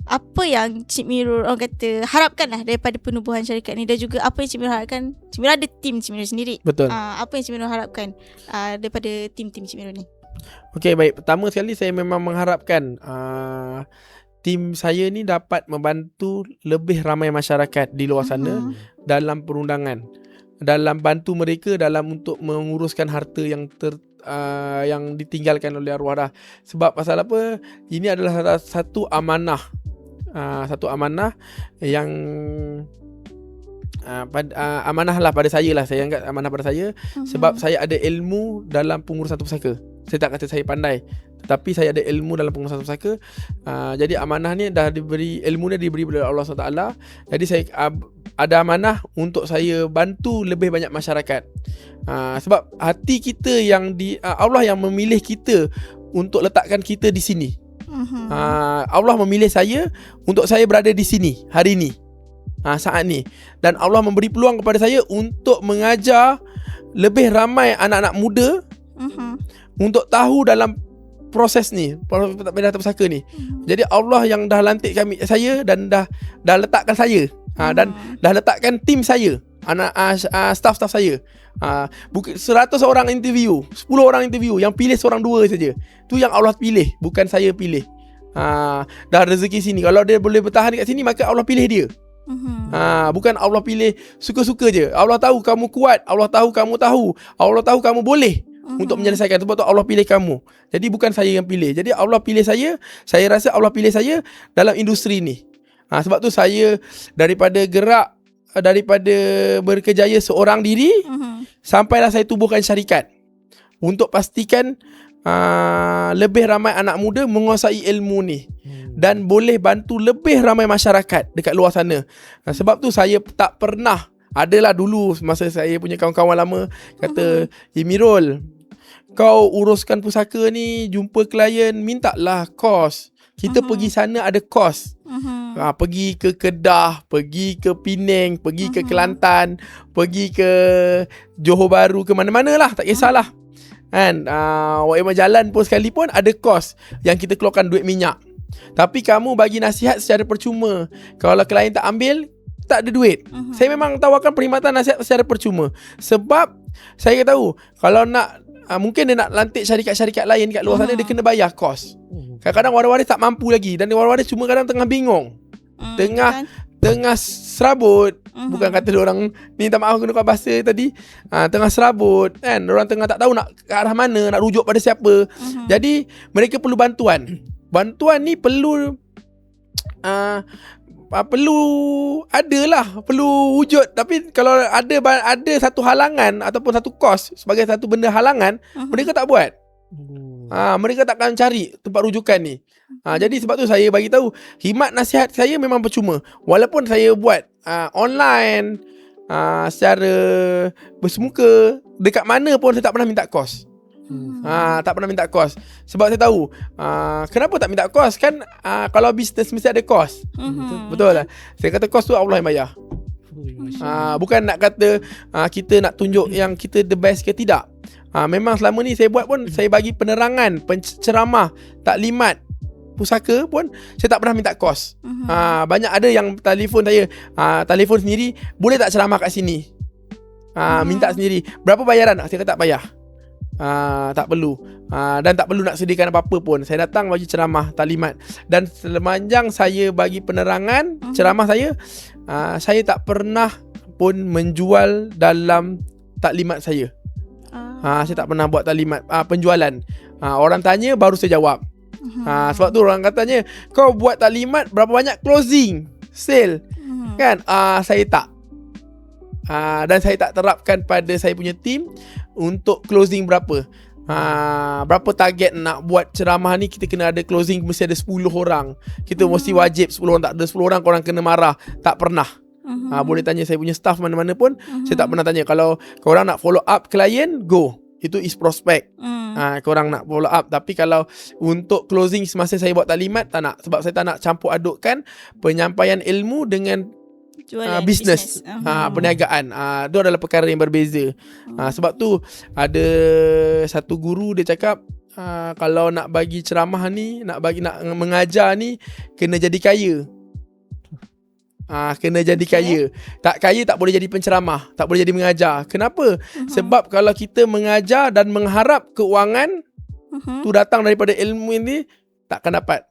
apa yang Cik Mirul orang kata harapkan lah daripada penubuhan syarikat ni, dan juga apa yang Cik Mirul harapkan? Cik Mirul ada tim Cik Mirul sendiri. Betul. Apa yang Cik Mirul harapkan daripada tim-tim Cik Mirul ni? Okey, baik. Pertama sekali saya memang mengharapkan tim saya ni dapat membantu lebih ramai masyarakat di luar sana dalam perundangan, dalam bantu mereka dalam untuk menguruskan harta yang ditinggalkan oleh arwah dah. Sebab pasal apa? Ini adalah satu amanah. Satu amanah yang amanah lah pada saya lah. Saya anggap amanah pada saya. Sebab saya ada ilmu dalam pengurusan pusaka. Saya tak kata saya pandai, tetapi saya ada ilmu dalam pengurusan pusaka. Jadi amanah ni dah diberi, ilmu ni diberi oleh Allah SWT. Jadi saya ada amanah untuk saya bantu lebih banyak masyarakat. Sebab hati kita yang Allah yang memilih kita untuk letakkan kita di sini. Allah memilih saya untuk saya berada di sini hari ni, saat ni. Dan Allah memberi peluang kepada saya untuk mengajar lebih ramai anak-anak muda untuk tahu dalam proses ni, pindah pusaka ni. Jadi Allah yang dah lantik saya dan dah letakkan saya, dan dah letakkan tim saya, staff-staff saya. 100 orang interview, 10 orang interview, yang pilih seorang dua saja. Tu yang Allah pilih, bukan saya pilih. Dah rezeki sini, kalau dia boleh bertahan dekat sini, maka Allah pilih dia. Bukan Allah pilih suka-suka je. Allah tahu kamu kuat, Allah tahu kamu tahu, Allah tahu kamu boleh untuk menyelesaikan. Sebab tu Allah pilih kamu. Jadi bukan saya yang pilih. Jadi Allah pilih saya. Saya rasa Allah pilih saya dalam industri ni. Sebab tu saya daripada berkejaya seorang diri, sampailah saya tubuhkan syarikat untuk pastikan lebih ramai anak muda menguasai ilmu ni dan boleh bantu lebih ramai masyarakat dekat luar sana. Sebab tu saya tak pernah, adalah dulu masa saya punya kawan-kawan lama kata, Mirul, kau uruskan pusaka ni, jumpa klien, mintalah kos. Kita pergi sana ada kos. Pergi ke Kedah, pergi ke Penang, pergi ke Kelantan, pergi ke Johor Bahru, ke mana-mana lah, tak kisahlah. Kan, Wak jalan pun sekalipun ada kos yang kita keluarkan duit minyak. Tapi kamu bagi nasihat secara percuma. Kalau klien tak ambil, tak ada duit. Saya memang tawarkan perkhidmatan nasihat secara percuma. Sebab saya tahu kalau nak mungkin dia nak lantik syarikat-syarikat lain kat luar sana, dia kena bayar kos. Kadang-kadang waris-waris tak mampu lagi, dan waris-waris cuma kadang tengah bingung, tengah serabut. Bukan kata diorang, minta maaf guna bahasa tadi, tengah serabut kan, orang tengah tak tahu nak ke arah mana, nak rujuk pada siapa. Jadi mereka perlu bantuan. Bantuan ni perlu perlu wujud. Tapi kalau ada satu halangan ataupun satu kos sebagai satu benda halangan, mereka tak buat. Mereka takkan cari tempat rujukan ni. Jadi sebab tu saya bagi tahu, khidmat nasihat saya memang percuma. Walaupun saya buat online, secara bersemuka, dekat mana pun saya tak pernah minta kos. Tak pernah minta kos. Sebab saya tahu, kenapa tak minta kos? Kan kalau bisnes mesti ada kos. Betul lah. Saya kata kos tu Allah yang bayar. Bukan nak kata kita nak tunjuk yang kita the best ke, tidak. Memang selama ni saya buat pun, saya bagi penerangan, penceramah, taklimat pusaka pun saya tak pernah minta kos. Banyak ada yang telefon saya, telefon sendiri, boleh tak ceramah kat sini? Minta sendiri. Berapa bayaran? Saya kata tak payah. Tak perlu. Dan tak perlu nak sediakan apa-apa pun. Saya datang bagi ceramah, taklimat. Dan sepanjang saya bagi penerangan ceramah saya tak pernah pun menjual dalam taklimat saya. Saya tak pernah buat taklimat penjualan. Orang tanya baru saya jawab. Sebab tu orang katanya, kau buat taklimat berapa banyak closing sale? Kan? Saya tak. Dan saya tak terapkan pada saya punya team untuk closing berapa. Berapa target nak buat ceramah ni, kita kena ada closing, mesti ada 10 orang. Kita mesti wajib 10 orang. Tak ada 10 orang, korang kena marah. Tak pernah. Boleh tanya saya punya staff mana-mana pun, saya tak pernah tanya. Kalau korang nak follow up klien, go. Itu is prospect. Korang nak follow up. Tapi kalau untuk closing semasa saya buat taklimat, tak nak. Sebab saya tak nak campur adukkan penyampaian ilmu dengan bisnes, perniagaan. Itu adalah perkara yang berbeza. Sebab tu ada satu guru dia cakap, kalau nak bagi ceramah ni, nak mengajar ni, kena jadi kaya. Kena jadi kaya. Tak kaya tak boleh jadi penceramah, tak boleh jadi mengajar. Kenapa? Sebab kalau kita mengajar dan mengharap keuangan tu datang daripada ilmu ini, takkan dapat.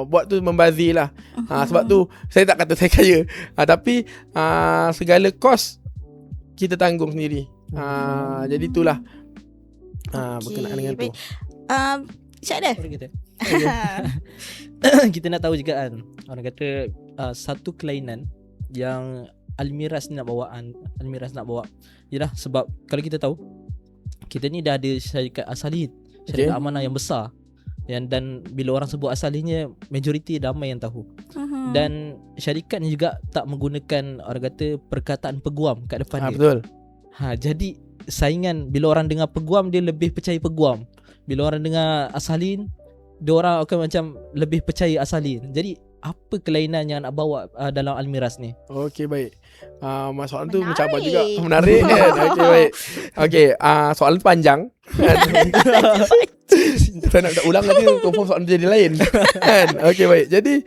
Buat tu membazir lah. Sebab tu saya tak kata saya kaya, tapi segala kos kita tanggung sendiri. Jadi itulah berkenaan dengan tu. Syak dah. Kita nak tahu juga kan, orang kata satu kelainan yang Almiras nak bawa ialah sebab kalau kita tahu, kita ni dah ada syarikat asali, syarikat amanah yang besar. Dan bila orang sebut asalinya, majoriti ramai yang tahu. Dan syarikat ni juga tak menggunakan orang kata perkataan peguam kat depan dia. Betul. Jadi saingan, bila orang dengar peguam dia lebih percaya peguam. Bila orang dengar asalin, dia orang akan macam lebih percaya asalin. Jadi apa kelainan yang nak bawa dalam Almiras ni? Okey, baik. Soalan tu Menarik. mencabar juga. Menarik kan? Okey, baik. Okey, soalan panjang. Saya nak ulang nanti confirm soalan tu jadi lain. Kan? Okey, baik. Jadi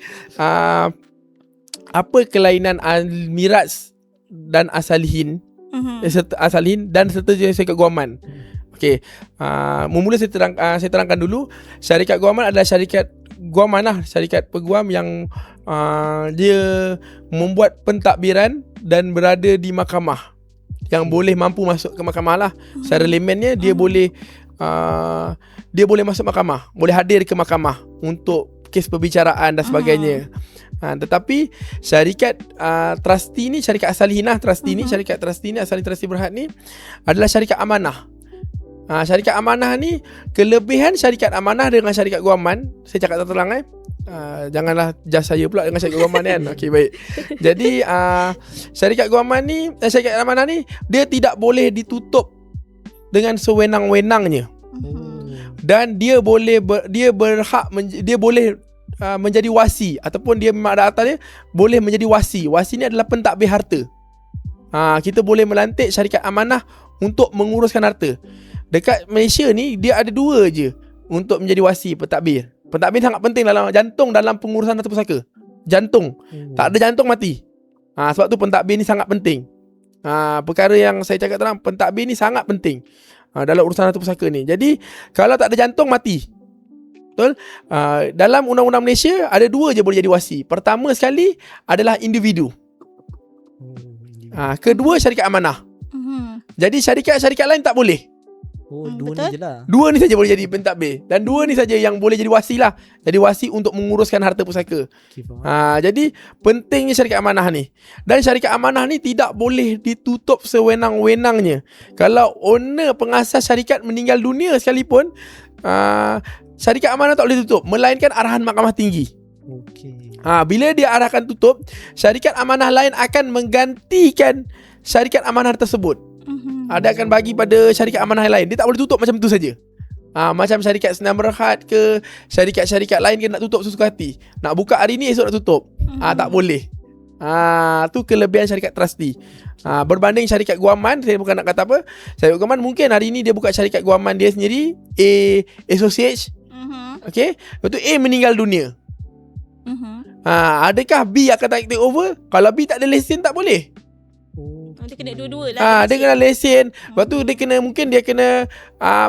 apa kelainan Almiraj dan Asalihin, Asalihin dan serta syarikat guaman? Okey, mula saya terangkan dulu. Syarikat guaman adalah syarikat guaman lah, syarikat peguam yang dia membuat pentadbiran dan berada di mahkamah, yang boleh mampu masuk ke mahkamah lah. Secara laymannya dia boleh masuk mahkamah, boleh hadir ke mahkamah untuk kes perbicaraan dan sebagainya. Tetapi syarikat trustee ni, syarikat Asalihin lah, trustee ni, syarikat trustee ni, Asalihin Trustee Berhad ni adalah syarikat amanah. Syarikat amanah ni, kelebihan syarikat amanah dengan syarikat guaman, saya cakap terang janganlah jas saya pula dengan syarikat guaman kan. Okey, baik. Jadi syarikat guaman ni, syarikat amanah ni, dia tidak boleh ditutup dengan sewenang-wenangnya. Dan dia boleh dia boleh menjadi wasi, ataupun dia memang ada atas dia boleh menjadi wasi. Wasi ni adalah pentadbir harta. Kita boleh melantik syarikat amanah untuk menguruskan harta. Dekat Malaysia ni dia ada 2 je untuk menjadi wasi pentadbir. Pentadbir sangat penting dalam pengurusan harta pusaka. Jantung. Tak ada jantung mati. Sebab tu pentadbir ni sangat penting. Perkara yang saya cakap terang, pentadbir ni sangat penting dalam urusan harta pusaka ni. Jadi kalau tak ada jantung mati. Betul? Dalam undang-undang Malaysia ada 2 je boleh jadi wasi. Pertama sekali adalah individu. Kedua syarikat amanah. Jadi syarikat-syarikat lain tak boleh. Dua betul? ni je lah. 2 ni saja boleh jadi pentadbir. Dan 2 ni saja yang boleh jadi wasi lah. Jadi wasi untuk menguruskan harta pusaka. Jadi pentingnya syarikat amanah ni. Dan syarikat amanah ni tidak boleh ditutup sewenang-wenangnya. Kalau owner pengasas syarikat meninggal dunia sekalipun, syarikat amanah tak boleh tutup, melainkan arahan mahkamah tinggi. Bila dia arahkan tutup, syarikat amanah lain akan menggantikan syarikat amanah tersebut. Dia akan bagi pada syarikat amanah lain. Dia tak boleh tutup macam tu saja. Macam syarikat Sdn Bhd ke, syarikat-syarikat lain ke nak tutup sesuka hati. Nak buka hari ni, esok nak tutup. Tak boleh. Tu kelebihan syarikat trustee. Berbanding syarikat guaman, saya bukan nak kata apa, syarikat guaman mungkin hari ni dia buka syarikat guaman dia sendiri, A Associates. Okay, lepas tu A meninggal dunia. Adakah B akan take over? Kalau B tak ada lesen, tak boleh. Dia kena dua-dua lah. Dia kena lesen. Lepas tu dia kena, mungkin dia kena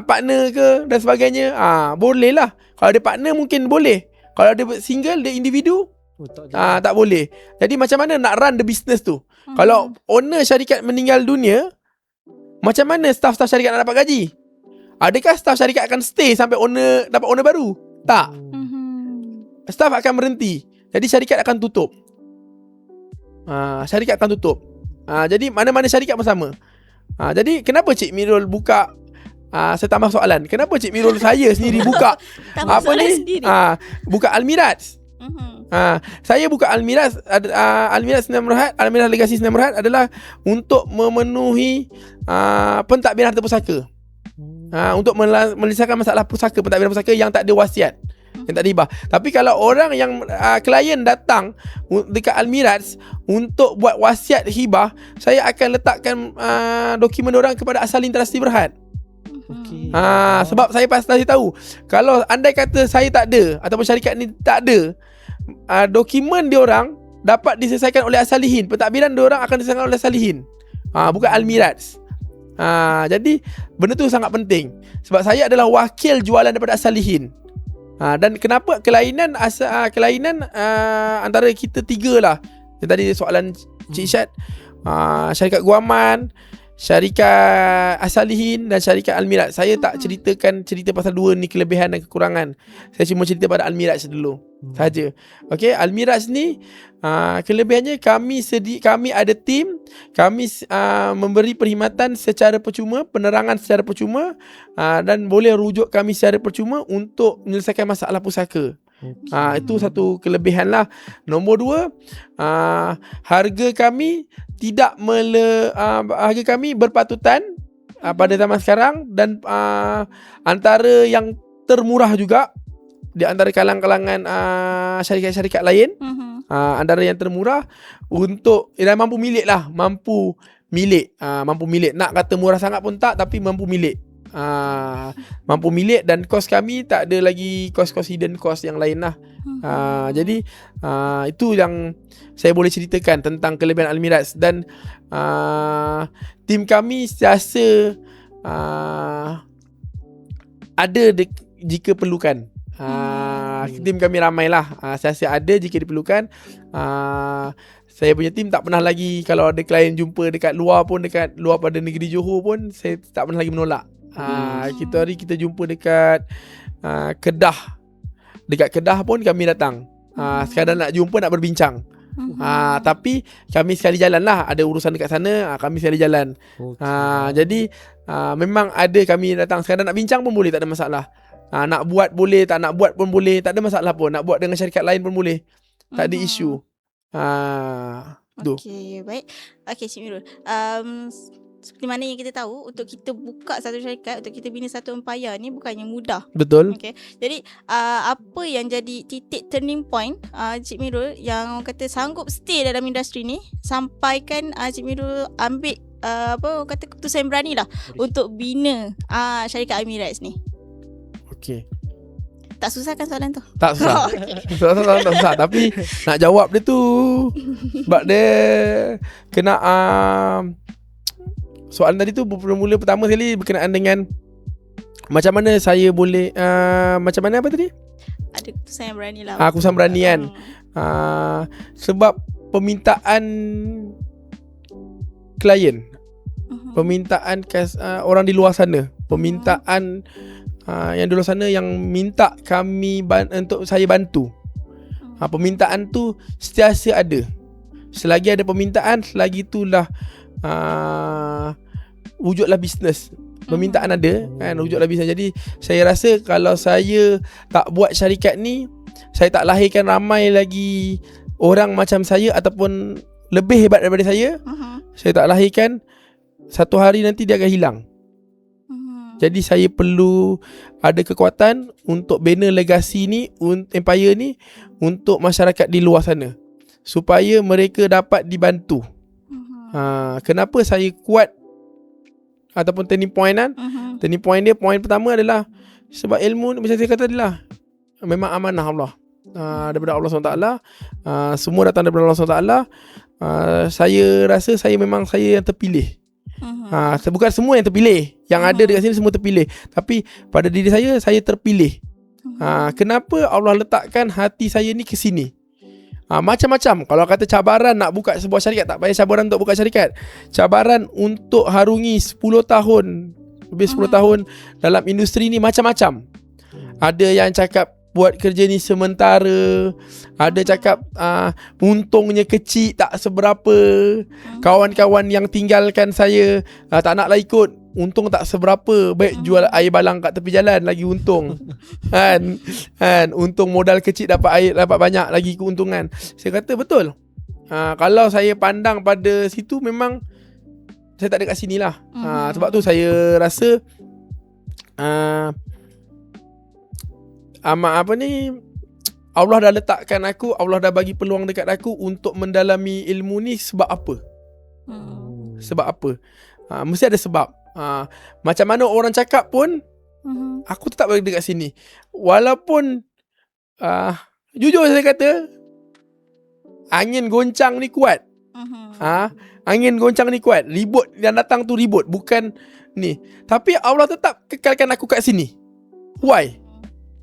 partner ke dan sebagainya. Boleh lah. Kalau dia partner mungkin boleh. Kalau dia single, dia individu, tak boleh. Jadi macam mana nak run the business tu? Kalau owner syarikat meninggal dunia, macam mana staff-staff syarikat nak dapat gaji? Adakah staff syarikat akan stay sampai owner dapat owner baru? Tak. Staff akan berhenti. Jadi syarikat akan tutup. Syarikat akan tutup. Jadi mana-mana syarikat pun sama. Jadi kenapa Cik Mirul buka, saya tambah soalan, kenapa Cik Mirul saya sendiri buka apa ni? Buka Almiraj. Saya buka Almiraj, Almiraj Sdn Bhd, Almiraj Legasi Sdn Bhd adalah untuk memenuhi pentadbiran harta pusaka. Untuk menyelesaikan masalah pusaka, pentadbiran pusaka yang tak ada wasiat, yang tak ada hibah. Tapi kalau orang yang klien datang dekat Almiraj untuk buat wasiat hibah, saya akan letakkan dokumen orang kepada Asalihin Trustee Berhad. Sebab saya pasti tahu, kalau andai kata saya tak ada ataupun syarikat ni tak ada, dokumen diorang dapat diselesaikan oleh Asalihin. Pentadbiran diorang akan diselesaikan oleh Asalihin, bukan Almiraj. Jadi benda tu sangat penting. Sebab saya adalah wakil jualan daripada Asalihin. Dan kenapa kelainan antara kita 3 lah. Tadi soalan Cik Syed, syarikat guaman, syarikat Asalihin dan syarikat Almiraj. Saya tak cerita pasal 2 ni kelebihan dan kekurangan. Saya cuma cerita pada Almiraj dulu saja. Okey, Almiraj ni kelebihannya kami ada tim, kami memberi perkhidmatan secara percuma, penerangan secara percuma, dan boleh rujuk kami secara percuma untuk menyelesaikan masalah pusaka. Itu satu kelebihan lah. Nombor 2, harga kami harga kami berpatutan pada zaman sekarang, dan antara yang termurah juga di antara kalangan syarikat-syarikat lain. Antara yang termurah untuk mampu milik lah, mampu milik. Nak kata murah sangat pun tak, tapi mampu milik. Mampu milik, dan kos kami tak ada lagi kos-kos hidden cost yang lain lah. Jadi itu yang saya boleh ceritakan tentang kelebihan Almiraj. Dan tim kami sentiasa ada jika perlukan. Tim kami ramai lah, sentiasa ada jika diperlukan. Saya punya tim tak pernah lagi, kalau ada klien jumpa dekat luar pun, dekat luar pada negeri Johor pun, saya tak pernah lagi menolak. Kita hari kita jumpa dekat Kedah. Dekat Kedah pun kami datang. Sekadar nak jumpa, nak berbincang. Tapi kami sekali jalan lah. Ada urusan dekat sana, kami sekali jalan. Jadi memang ada kami datang. Sekadar nak bincang pun boleh, tak ada masalah. Nak buat boleh, tak nak buat pun boleh, tak ada masalah pun. Nak buat dengan syarikat lain pun boleh, tak ada isu. Okay, baik. Okay, Cik Mirul, seperti mana yang kita tahu, untuk kita buka satu syarikat, untuk kita bina satu empayar ni bukannya mudah. Betul. Okay. Jadi apa yang jadi titik turning point Cik Mirul yang orang kata sanggup stay dalam industri ni, sampaikan Cik Mirul ambil orang kata keputusan berani lah untuk bina syarikat Almiraj ni? Okay. Tak susah kan soalan tu? Tak susah. Soalan tak susah, tapi nak jawab dia tu sebab dia kena soalan tadi tu bermula pertama sekali berkenaan dengan macam mana saya boleh macam mana apa tadi? Ada keputusan yang berani lah. Keputusan berani kan. Sebab permintaan klien, permintaan orang di luar sana, permintaan yang di luar sana yang minta kami untuk saya bantu. Permintaan tu sentiasa ada. Selagi ada permintaan, selagi itulah wujudlah bisnes. Permintaan ada kan, wujudlah bisnes. Jadi saya rasa kalau saya tak buat syarikat ni, saya tak lahirkan ramai lagi orang macam saya ataupun lebih hebat daripada saya. Saya tak lahirkan, satu hari nanti dia akan hilang. Jadi saya perlu ada kekuatan untuk bina legasi ni, empire ni, untuk masyarakat di luar sana, supaya mereka dapat dibantu. Kenapa saya kuat ataupun turning point kan? Turning point dia, point pertama adalah sebab ilmu ni, macam saya kata tadi lah, memang amanah Allah, daripada Allah SWT. Semua datang daripada Allah SWT. Saya rasa saya memang saya yang terpilih. Bukan semua yang terpilih, yang ada dekat sini semua terpilih, tapi pada diri saya terpilih. Kenapa Allah letakkan hati saya ni ke sini? Macam-macam. Kalau kata cabaran nak buka sebuah syarikat, tak payah cabaran untuk buka syarikat. Cabaran untuk harungi 10 tahun, lebih 10 tahun dalam industri ni macam-macam. Ada yang cakap buat kerja ni sementara, ada cakap untungnya kecil, tak seberapa. Kawan-kawan yang tinggalkan saya, tak naklah ikut, untung tak seberapa, baik jual air balang kat tepi jalan lagi untung. kan untung modal kecil dapat banyak lagi keuntungan. Saya kata betul. Kalau saya pandang pada situ, memang saya tak ada kat sini lah. Sebab tu saya rasa Allah dah letakkan aku, Allah dah bagi peluang dekat aku untuk mendalami ilmu ni. Sebab apa? Sebab apa? Mesti ada sebab. Macam mana orang cakap pun, aku tetap berada dekat sini. Walaupun jujur saya kata, angin goncang ni kuat. Angin goncang ni kuat. Ribut yang datang tu ribut, bukan ni. Tapi Allah tetap kekalkan aku kat sini. Why?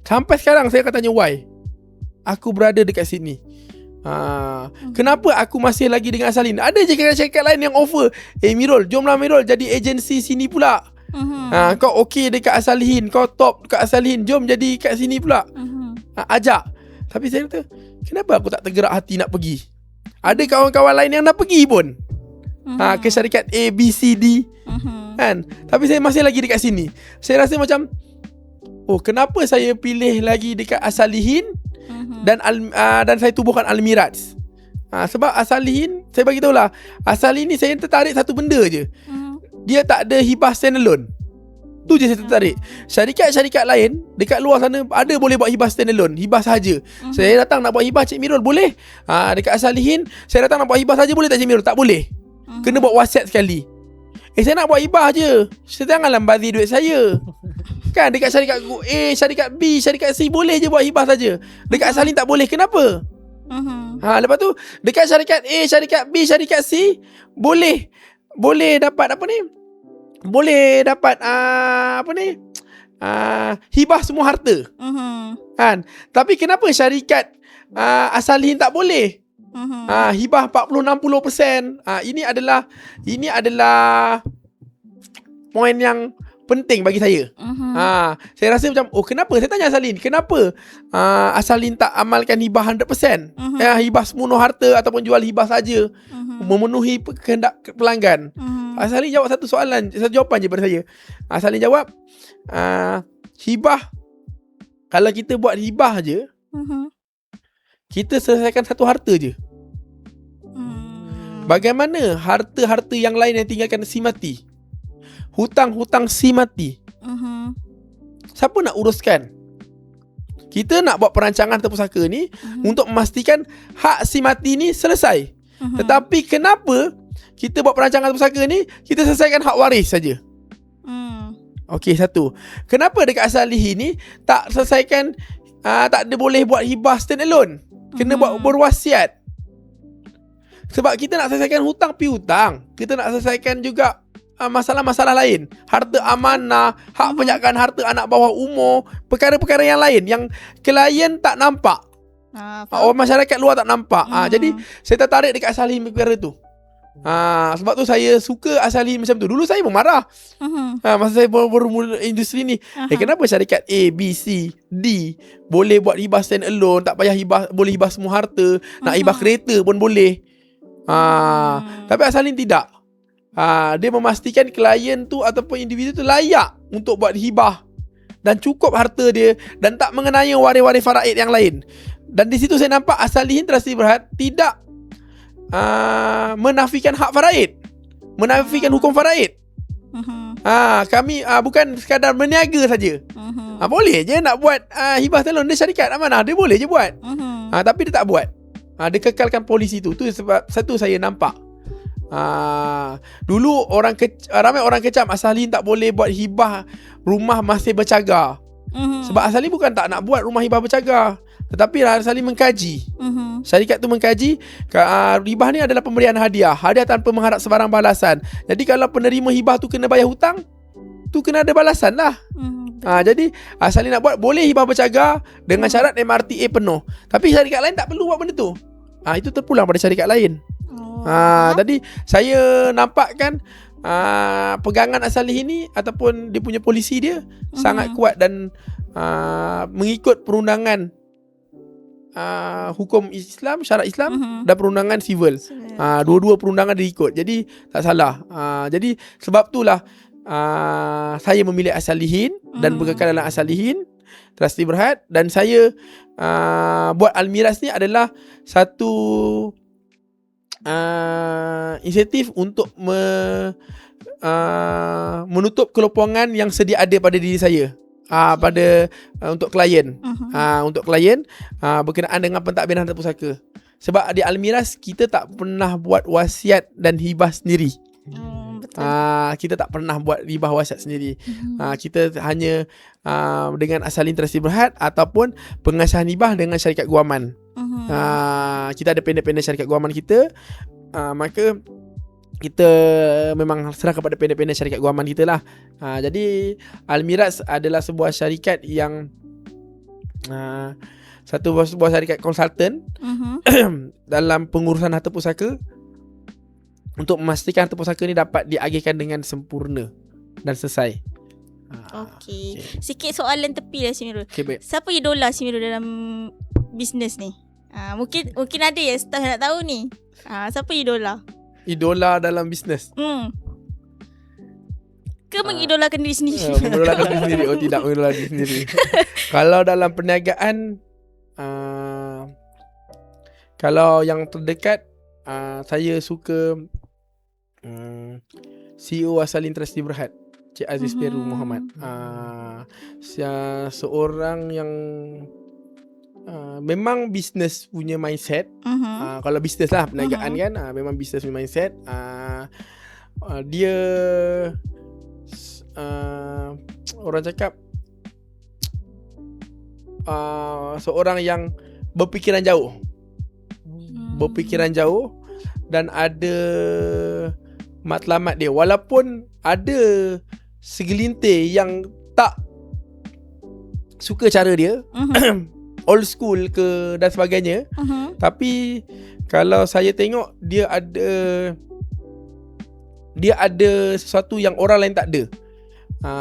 Sampai sekarang saya akan tanya why aku berada dekat sini. Kenapa aku masih lagi dengan Asalin? Ada je syarikat lain yang offer, Mirul, jomlah Mirul jadi agensi sini pula. Kau okey dekat Asalin, kau top dekat Asalin, jom jadi kat sini pula. Ajak. Tapi saya kata, kenapa aku tak tergerak hati nak pergi? Ada kawan-kawan lain yang nak pergi pun ke syarikat A, B, C, D kan? Tapi saya masih lagi dekat sini. Saya rasa macam, kenapa saya pilih lagi dekat Asalihin dan saya tubuhkan Al-Miraj. Sebab As-Salihin, saya bagi tahu lah, As-Salihin ni saya tertarik satu benda je. Dia tak ada hibah standalone. Tu je saya tertarik. Syarikat-syarikat lain dekat luar sana ada boleh buat hibah standalone, hibah sahaja. Saya datang nak buat hibah Cik Mirul, boleh. Dekat As-Salihin saya datang nak buat hibah sahaja, boleh tak Cik Mirul? Tak boleh. Kena buat wasiat sekali. Saya nak buat hibah je, saya janganlah bazir duit saya. Kan dekat syarikat A, syarikat B, syarikat C boleh je buat hibah saja. Dekat As-Salihin tak boleh. Kenapa? Lepas tu dekat syarikat A, syarikat B, syarikat C boleh dapat apa ni? Boleh dapat hibah semua harta. Kan? Tapi kenapa syarikat As-Salihin tak boleh? Hibah 40-60%. Ini adalah poin yang penting bagi saya. Saya rasa macam, kenapa? Saya tanya As-Salihin, kenapa As-Salihin tak amalkan hibah 100%? Hibah sepenuh harta ataupun jual hibah saja, memenuhi kehendak pelanggan. As-Salihin jawab satu jawapan je pada saya. As-Salihin jawab, hibah, kalau kita buat hibah je, kita selesaikan satu harta je. Bagaimana harta-harta yang lain yang tinggalkan si mati? Hutang-hutang si mati. Siapa nak uruskan? Kita nak buat perancangan harta pusaka ni untuk memastikan hak si mati ni selesai. Tetapi kenapa kita buat perancangan harta pusaka ni, kita selesaikan hak waris saja? Okey, satu. Kenapa dekat As-Salihin ni tak selesaikan, tak ada boleh buat hibah standalone? Kena buat berwasiat. Sebab kita nak selesaikan hutang piutang. Kita nak selesaikan juga masalah-masalah lain. Harta amanah, hak penjagaan harta anak bawah umur, perkara-perkara yang lain yang klien tak nampak. Orang masyarakat luar tak nampak. Jadi saya tertarik dekat As-Salihin perkara tu. Sebab tu saya suka As-Salihin macam tu. Dulu saya pun marah. Masa saya baru mula industri ni. Kenapa syarikat A, B, C, D boleh buat hibah stand alone, tak payah hibah, boleh hibah semua harta, nak hibah kereta pun boleh. Tapi As-Salihin tidak. Dia memastikan klien tu ataupun individu tu layak untuk buat hibah dan cukup harta dia dan tak mengenai waris-waris faraid yang lain. Dan di situ saya nampak As-Salihin Trustee Berhad tidak menafikan hak faraid, menafikan hukum faraid. Kami bukan sekadar berniaga saja. Boleh je nak buat hibah talon, dia syarikat amanah, dia boleh je buat. Tapi dia tak buat. Dia kekalkan polisi tu. Tu sebab satu saya nampak. Dulu ramai orang kecam As-Salihin tak boleh buat hibah rumah masih bercagar. Sebab As-Salihin bukan tak nak buat rumah hibah bercagar, tetapi As-Salihin mengkaji. Syarikat tu mengkaji hibah ni adalah pemberian hadiah tanpa mengharap sebarang balasan. Jadi kalau penerima hibah tu kena bayar hutang, tu kena ada balasan lah. Jadi As-Salihin nak buat boleh hibah bercagar dengan syarat MRTA penuh. Tapi syarikat lain tak perlu buat benda tu. Itu terpulang pada syarikat lain. Tadi saya nampakkan pegangan As-Salihin ni ataupun dia punya polisi dia sangat kuat dan mengikut perundangan hukum Islam, syarat Islam dan perundangan civil. Dua-dua perundangan dia ikut. Jadi tak salah. Jadi sebab itulah saya memilih As-Salihin dan berkekal dalam As-Salihin Trustee Berhad. Dan saya buat Al-Miraj ni adalah satu inisiatif untuk menutup kelopongan yang sedia ada pada diri saya. Untuk klien. Untuk klien berkenaan dengan pentadbiran harta pusaka. Sebab di Al-Miraj kita tak pernah buat wasiat dan hibah sendiri. Kita tak pernah buat hibah wasiat sendiri. Kita hanya dengan As-Salihin Trustee Berhad ataupun pengasahan hibah dengan syarikat guaman. Kita ada pendek-pendek syarikat guaman kita. Maka kita memang serah kepada pendek-pendek syarikat guaman kita lah. Jadi Al-Miraj adalah sebuah syarikat yang sebuah syarikat konsultan dalam pengurusan harta pusaka untuk memastikan harta pusaka ni dapat diagihkan dengan sempurna dan selesai. Okey. Sikit soalan tepi lah Syirul. Baik. Siapa idola Syirul dalam bisnes ni? Mungkin ada yang staff nak tahu ni. Siapa idola? Idola dalam bisnes. Ke mengidolakan diri sendiri? Mengidolakan diri sendiri. Oh tidak, mengidolakan diri sendiri. Kalau dalam perniagaan Kalau yang terdekat, saya suka CEO Asalin Trustee Berhad, Cik Aziz Peru Muhammad. Seorang yang memang bisnes punya mindset. Kalau bisnes lah perniagaan kan, memang bisnes punya mindset. Dia orang cakap seorang yang berfikiran jauh. Berfikiran jauh dan ada matlamat dia. Walaupun ada segelintir yang tak suka cara dia, old school ke dan sebagainya, tapi kalau saya tengok dia ada sesuatu yang orang lain tak ada.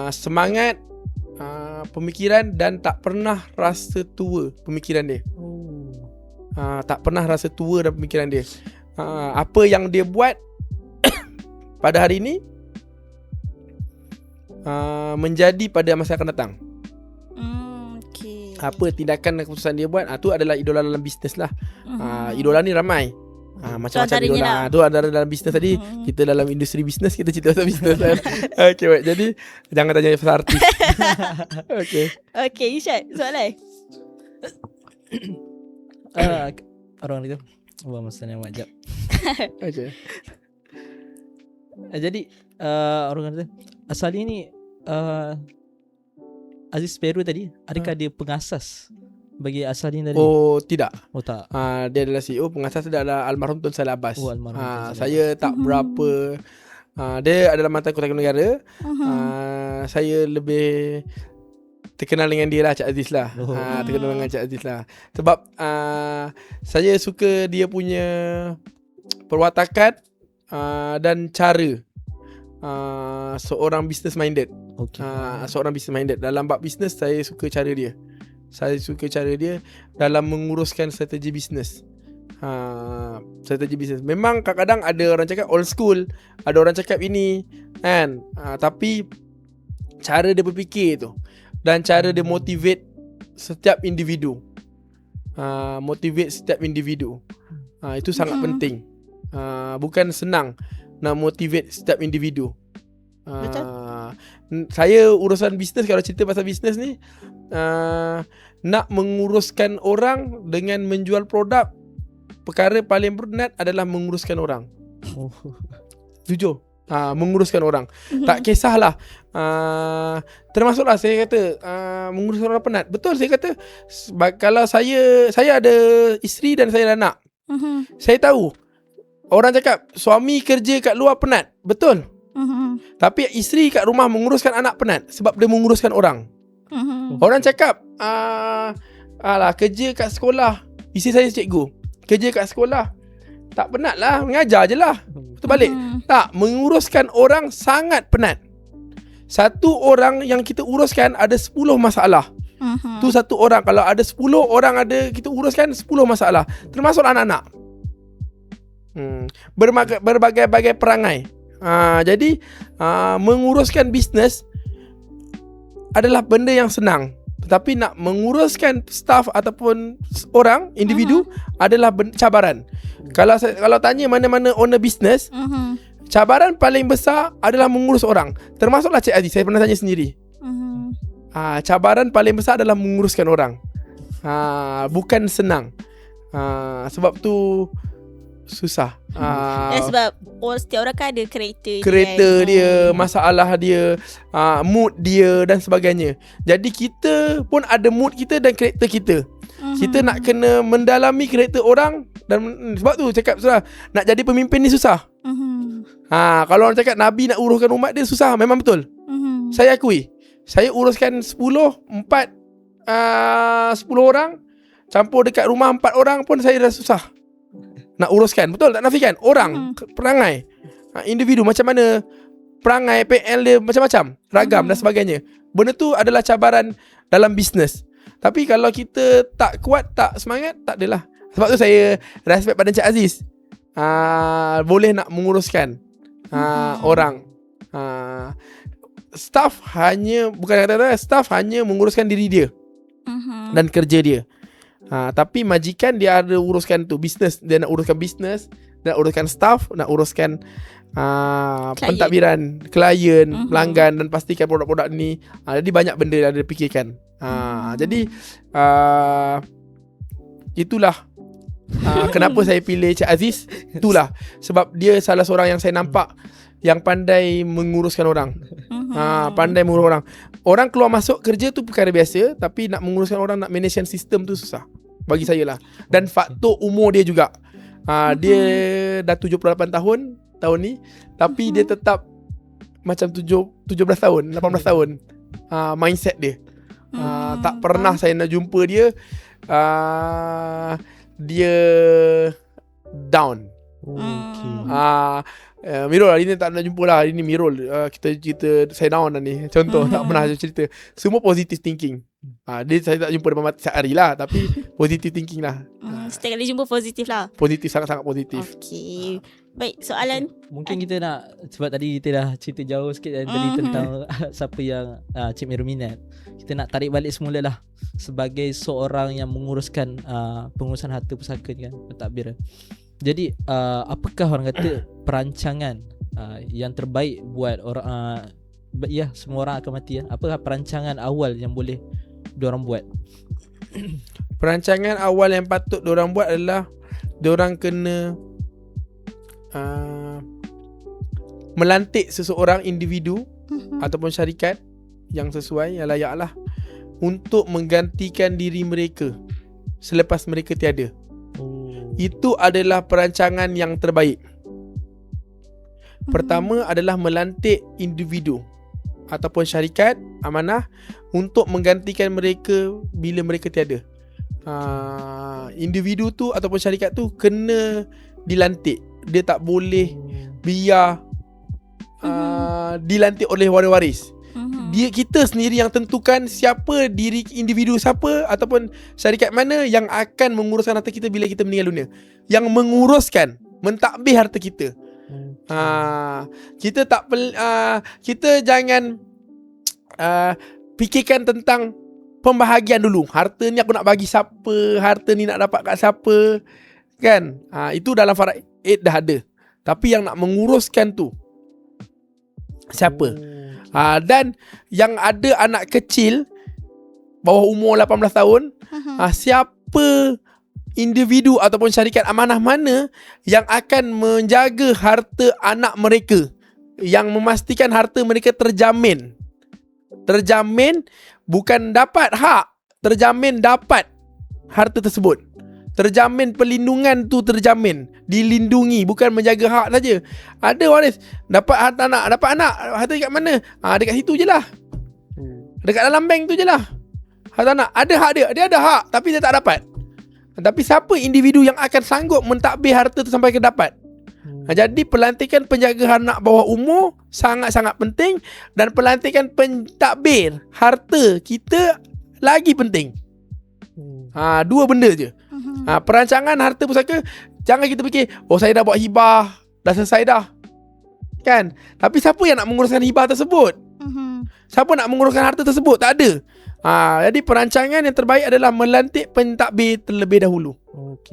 Semangat, pemikiran dan tak pernah rasa tua pemikiran dia. Tak pernah rasa tua dalam pemikiran dia. Apa yang dia buat pada hari ini menjadi pada masa akan datang. Apa tindakan dan keputusan dia buat, tu adalah idola dalam bisnes lah. Idola ni ramai, macam-macam idola. Tu ada dalam bisnes tadi. Kita dalam industri bisnes, kita cerita pasal bisnes kan. Okay, baik. Jadi jangan tanya pasal artis. Okay, Irsyad, soalan. Orang itu masa ni amat jap. Okay. Jadi orang kata Asalin ni Aziz Peru tadi, adakah dia pengasas bagi Asalin tadi? Oh, tidak. Oh, tak. Dia adalah CEO, pengasas dia adalah almarhum Tun Salah Abbas. Almarhum Tun Salah saya tak berapa. Dia adalah mantan Ketua Negara. Saya lebih terkenal dengan dia lah, Cik Aziz lah. Terkenal dengan Cik Aziz lah. Sebab saya suka dia punya perwatakan dan cara seorang business minded. Seorang business minded. Dalam bab business, saya suka cara dia. Saya suka cara dia dalam menguruskan strategi bisnes. Strategi bisnes. Memang kadang-kadang ada orang cakap old school, ada orang cakap ini kan. Tapi cara dia berfikir tu dan cara dia motivate setiap individu. Motivate setiap individu. Itu sangat penting. Bukan senang nak motivate setiap individu. Betul. Saya urusan bisnes, kalau cerita pasal bisnes ni, nak menguruskan orang dengan menjual produk, perkara paling berat adalah menguruskan orang. Jujur, menguruskan orang. Tak kisahlah, termasuklah saya kata menguruskan orang penat. Betul, saya kata kalau saya ada isteri dan saya ada anak. Saya tahu orang cakap suami kerja kat luar penat. Betul. Tapi isteri kat rumah menguruskan anak penat sebab dia menguruskan orang. Orang cakap alah, kerja kat sekolah, isteri saya cikgu, kerja kat sekolah tak penat lah, mengajar je lah. Betul balik. Tak, menguruskan orang sangat penat. Satu orang yang kita uruskan ada 10 masalah. Tu satu orang. Kalau ada 10 orang ada kita uruskan 10 masalah, termasuk anak-anak. Berbagai-bagai perangai. Jadi menguruskan bisnes adalah benda yang senang. Tetapi nak menguruskan staff ataupun orang, individu, adalah cabaran. Kalau tanya mana-mana owner bisnes, cabaran paling besar adalah mengurus orang. Termasuklah Cik Aziz, saya pernah tanya sendiri. Cabaran paling besar adalah menguruskan orang. Bukan senang. Sebab tu susah. Sebab setiap orang kan ada karakter dia, masalah dia, mood dia dan sebagainya. Jadi kita pun ada mood kita dan karakter kita. Kita nak kena mendalami karakter orang. Dan sebab tu cakap susah, nak jadi pemimpin ni susah. Kalau orang cakap Nabi nak uruskan umat dia susah, memang betul. Saya akui. Saya uruskan 10 orang, campur dekat rumah 4 orang pun saya dah susah nak uruskan. Betul tak nafikan? Orang, perangai, individu macam mana, perangai PL dia macam-macam, ragam dan sebagainya. Benda tu adalah cabaran dalam bisnes. Tapi kalau kita tak kuat, tak semangat, tak adalah. Sebab tu saya respect pada Encik Aziz. Boleh nak menguruskan orang. Staff hanya, bukan kata-kata, staff hanya menguruskan diri dia dan kerja dia. Tapi majikan dia ada uruskan tu bisnes. Dia nak uruskan bisnes, nak uruskan staff, nak uruskan pentadbiran klien, pelanggan, dan pastikan produk-produk ni. Jadi banyak benda yang ada fikirkan. Jadi itulah kenapa saya pilih Cik Aziz. Itulah sebab dia salah seorang yang saya nampak yang pandai menguruskan orang. Pandai mengurus orang. Orang keluar masuk kerja tu perkara biasa, tapi nak menguruskan orang, nak managekan sistem tu susah bagi saya lah. Dan faktor umur dia juga. Dia dah 78 tahun ni, tapi dia tetap macam 17 tahun, 18 tahun. Mindset dia. Tak pernah saya nak jumpa dia dia down. Mirul hari ni tak nak jumpa lah. Hari ni Mirul kita cerita saya down dah ni. Contoh tak pernah cerita. Semua positive thinking. Saya tak jumpa depan mata sehari lah, tapi positive thinking lah. Setiap kali jumpa positif lah. Positif, sangat-sangat positif. Okay. Baik, soalan Mungkin kita nak, sebab tadi kita dah cerita jauh sikit tadi tentang siapa yang Cik Mirul minat. Kita nak tarik balik semula lah. Sebagai seorang yang menguruskan pengurusan harta pusaka kan, pentadbir. Jadi apakah orang kata perancangan yang terbaik buat orang semua orang akan mati Apakah perancangan awal yang boleh diorang buat? Perancangan awal yang patut diorang buat adalah diorang kena melantik seseorang individu ataupun syarikat yang sesuai, yang layak lah, untuk menggantikan diri mereka selepas mereka tiada. Itu adalah perancangan yang terbaik. Pertama adalah melantik individu ataupun syarikat amanah untuk menggantikan mereka bila mereka tiada. Individu tu ataupun syarikat tu kena dilantik. Dia tak boleh biar dilantik oleh waris-waris. Kita sendiri yang tentukan siapa diri individu siapa ataupun syarikat mana yang akan menguruskan harta kita bila kita meninggal dunia. Yang menguruskan, mentadbir harta kita. Kita jangan fikirkan tentang pembahagian dulu. Harta ni aku nak bagi siapa, harta ni nak dapat kat siapa, kan? Itu dalam faraid dah ada. Tapi yang nak menguruskan tu siapa? Dan yang ada anak kecil bawah umur 18 tahun, siapa individu ataupun syarikat amanah mana yang akan menjaga harta anak mereka, yang memastikan harta mereka terjamin. Terjamin, bukan dapat hak, terjamin dapat harta tersebut. Terjamin perlindungan tu, terjamin dilindungi, bukan menjaga hak saja. Ada waris dapat harta anak, harta dekat mana? Dekat situ je lah. Dekat dalam bank tu je lah. Harta anak, ada hak dia ada hak, tapi dia tak dapat. Tapi siapa individu yang akan sanggup mentadbir harta tu sampai ke dapat? Jadi pelantikan penjaga anak bawah umur sangat-sangat penting, dan pelantikan pentadbir harta kita lagi penting. Dua benda je. Perancangan harta pusaka, jangan kita fikir, saya dah buat hibah, dah selesai dah, kan? Tapi siapa yang nak menguruskan hibah tersebut? Siapa nak menguruskan harta tersebut? Tak ada. Jadi perancangan yang terbaik adalah melantik pentadbir terlebih dahulu.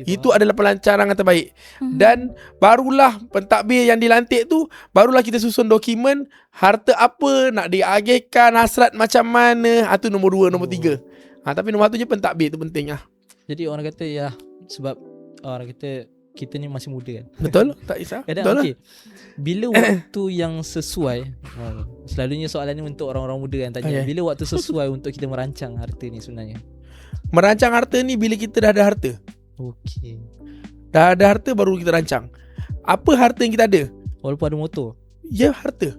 Itu adalah perancangan yang terbaik. Dan barulah pentadbir yang dilantik tu, barulah kita susun dokumen harta apa nak diagihkan, hasrat macam mana. Itu nombor 2, nombor 3. Tapi nombor 1 je pentadbir tu penting lah. Jadi orang kata sebab orang kata kita ni masih muda kan. Betul, tak kisah. Betul lah. Bila waktu yang sesuai, selalunya soalan ni untuk orang-orang muda kan tanya, bila waktu sesuai untuk kita merancang harta ni sebenarnya? Merancang harta ni bila kita dah ada harta. Dah ada harta baru kita rancang. Apa harta yang kita ada? Walaupun ada motor? Ya, harta.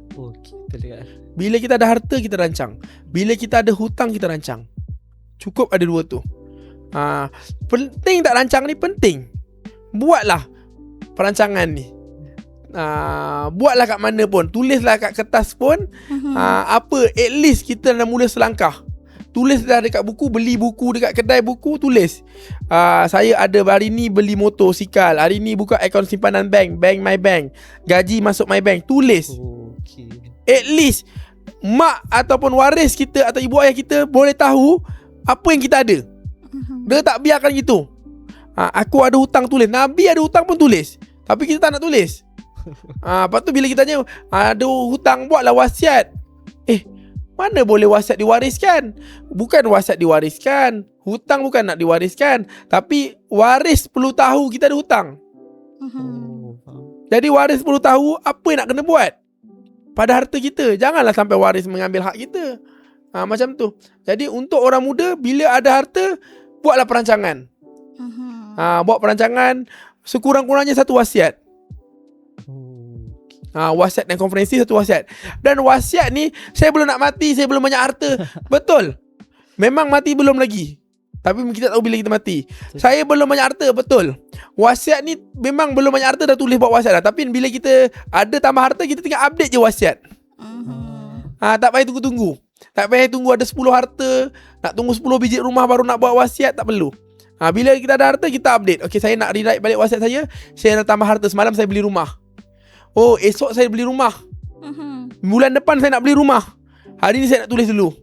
Terlihat. Bila kita ada harta, kita rancang. Bila kita ada hutang, kita rancang. Cukup ada 2 tu. Penting tak rancang ni? Penting. Buatlah perancangan ni. Buatlah kat mana pun, tulislah kat kertas pun. Apa, at least kita dah mula selangkah. Tulis dah dekat buku, beli buku dekat kedai buku, tulis. Saya ada hari ni beli motosikal, hari ni buka akaun simpanan bank my bank, gaji masuk my bank, tulis. At least mak ataupun waris kita atau ibu ayah kita boleh tahu apa yang kita ada. Dia tak biarkan gitu. Aku ada hutang tulis. Nabi ada hutang pun tulis. Tapi kita tak nak tulis. Lepas tu bila kita tanya, ada hutang, buatlah wasiat. Mana boleh wasiat diwariskan? Bukan wasiat diwariskan. Hutang bukan nak diwariskan. Tapi waris perlu tahu kita ada hutang. Jadi waris perlu tahu apa yang nak kena buat pada harta kita. Janganlah sampai waris mengambil hak kita. Macam tu. Jadi untuk orang muda, bila ada harta, buatlah perancangan. Buat perancangan, sekurang-kurangnya satu wasiat. Wasiat dan konferensi, satu wasiat. Dan wasiat ni, saya belum nak mati, saya belum banyak harta. Betul. Memang mati belum lagi. Tapi kita tahu bila kita mati. Saya belum banyak harta, betul. Wasiat ni memang belum banyak harta, dah tulis buat wasiat dah. Tapi bila kita ada tambah harta, kita tinggal update je wasiat. Tak payah tunggu-tunggu. Tak payah tunggu ada 10 harta, nak tunggu 10 biji rumah baru nak buat wasiat, tak perlu. Bila kita ada harta, kita update. Okay, saya nak rewrite balik wasiat saya nak tambah harta. Semalam saya beli rumah. Esok saya beli rumah. Bulan depan saya nak beli rumah. Hari ni saya nak tulis dulu.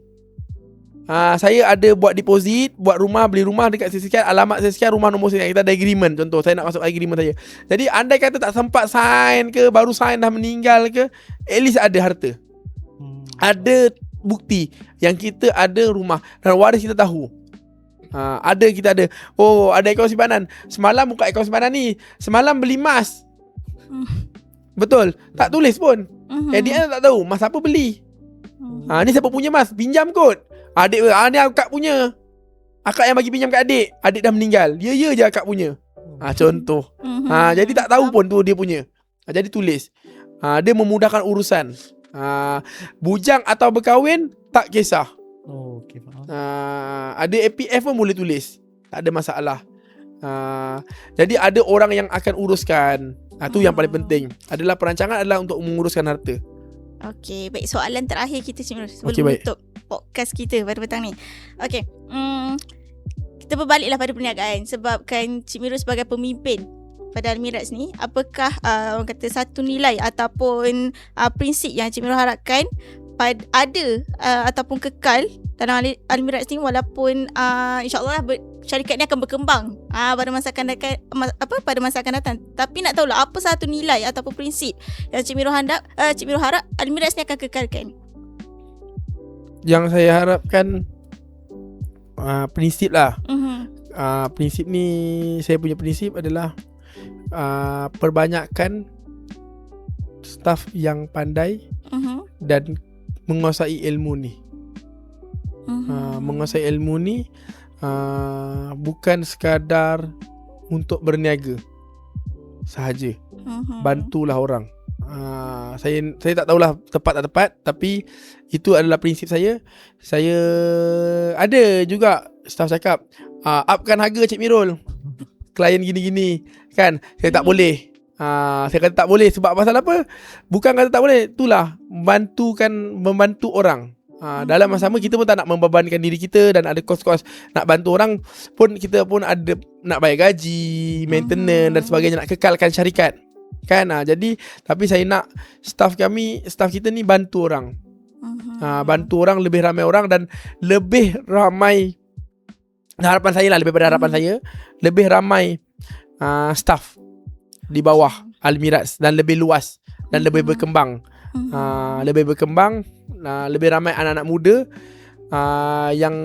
Saya ada buat deposit, buat rumah, beli rumah dekat sekian, alamat sekian, rumah nombor sekian. Kita ada agreement. Contoh, saya nak masuk agreement saya. Jadi andai kata tak sempat sign ke, baru sign dah meninggal ke, at least ada harta. Ada bukti yang kita ada rumah dan waris kita tahu. Kita ada. Ada akaun simpanan. Semalam buka akaun simpanan ni. Semalam beli emas. Betul. Tak tulis pun. Dia tak tahu mas apa beli. Ni siapa punya mas? Pinjam kot. Adik ni akak punya. Akak yang bagi pinjam kat adik. Adik dah meninggal. Ya je akak punya. Contoh. Jadi tak tahu pun tu dia punya. Jadi tulis. Dia memudahkan urusan. Bujang atau berkahwin, tak kisah. Okay, ada APF pun boleh tulis. Tak ada masalah. Jadi ada orang yang akan uruskan. Itu yang paling penting. Adalah perancangan adalah untuk menguruskan harta. Okey, baik, soalan terakhir kita, Cik Mirul, sebelum Okey, baik. tutup podcast kita pada petang ni. Okey, kita berbaliklah pada perniagaan. Sebabkan Cik Mirul sebagai pemimpin pada Al-Miraj ni, apakah orang kata satu nilai ataupun prinsip yang Cik Mirul harapkan ada ataupun kekal dalam Al-Miraj ni, walaupun insyaAllah syarikat ni akan berkembang pada masa akan datang. Tapi nak tahulah apa satu nilai ataupun prinsip yang Cik Mirul harap Al-Miraj ni akan kekalkan. Yang saya harapkan prinsip lah. Prinsip ni, saya punya prinsip adalah perbanyakkan staf yang pandai dan menguasai ilmu ni. Menguasai ilmu ni bukan sekadar untuk berniaga sahaja. Bantulah orang. Saya tak tahulah tepat tak tepat, tapi itu adalah prinsip saya. Saya ada juga staff cakap, upkan harga Cik Mirul, klien gini-gini kan. Saya tak boleh. Saya kata tak boleh. Sebab pasal apa? Bukan kata tak boleh, itulah membantu orang. Dalam masa sama kita pun tak nak membebankan diri kita, dan ada kos-kos nak bantu orang pun, kita pun ada nak bayar gaji, maintenance dan sebagainya, nak kekalkan syarikat kan. Jadi tapi saya nak staff kita ni bantu orang. Bantu orang, lebih ramai orang, dan lebih ramai, harapan saya lah, lebih pada harapan saya, lebih ramai staff di bawah Al-Miraj, dan lebih luas dan lebih berkembang. Lebih ramai anak-anak muda yang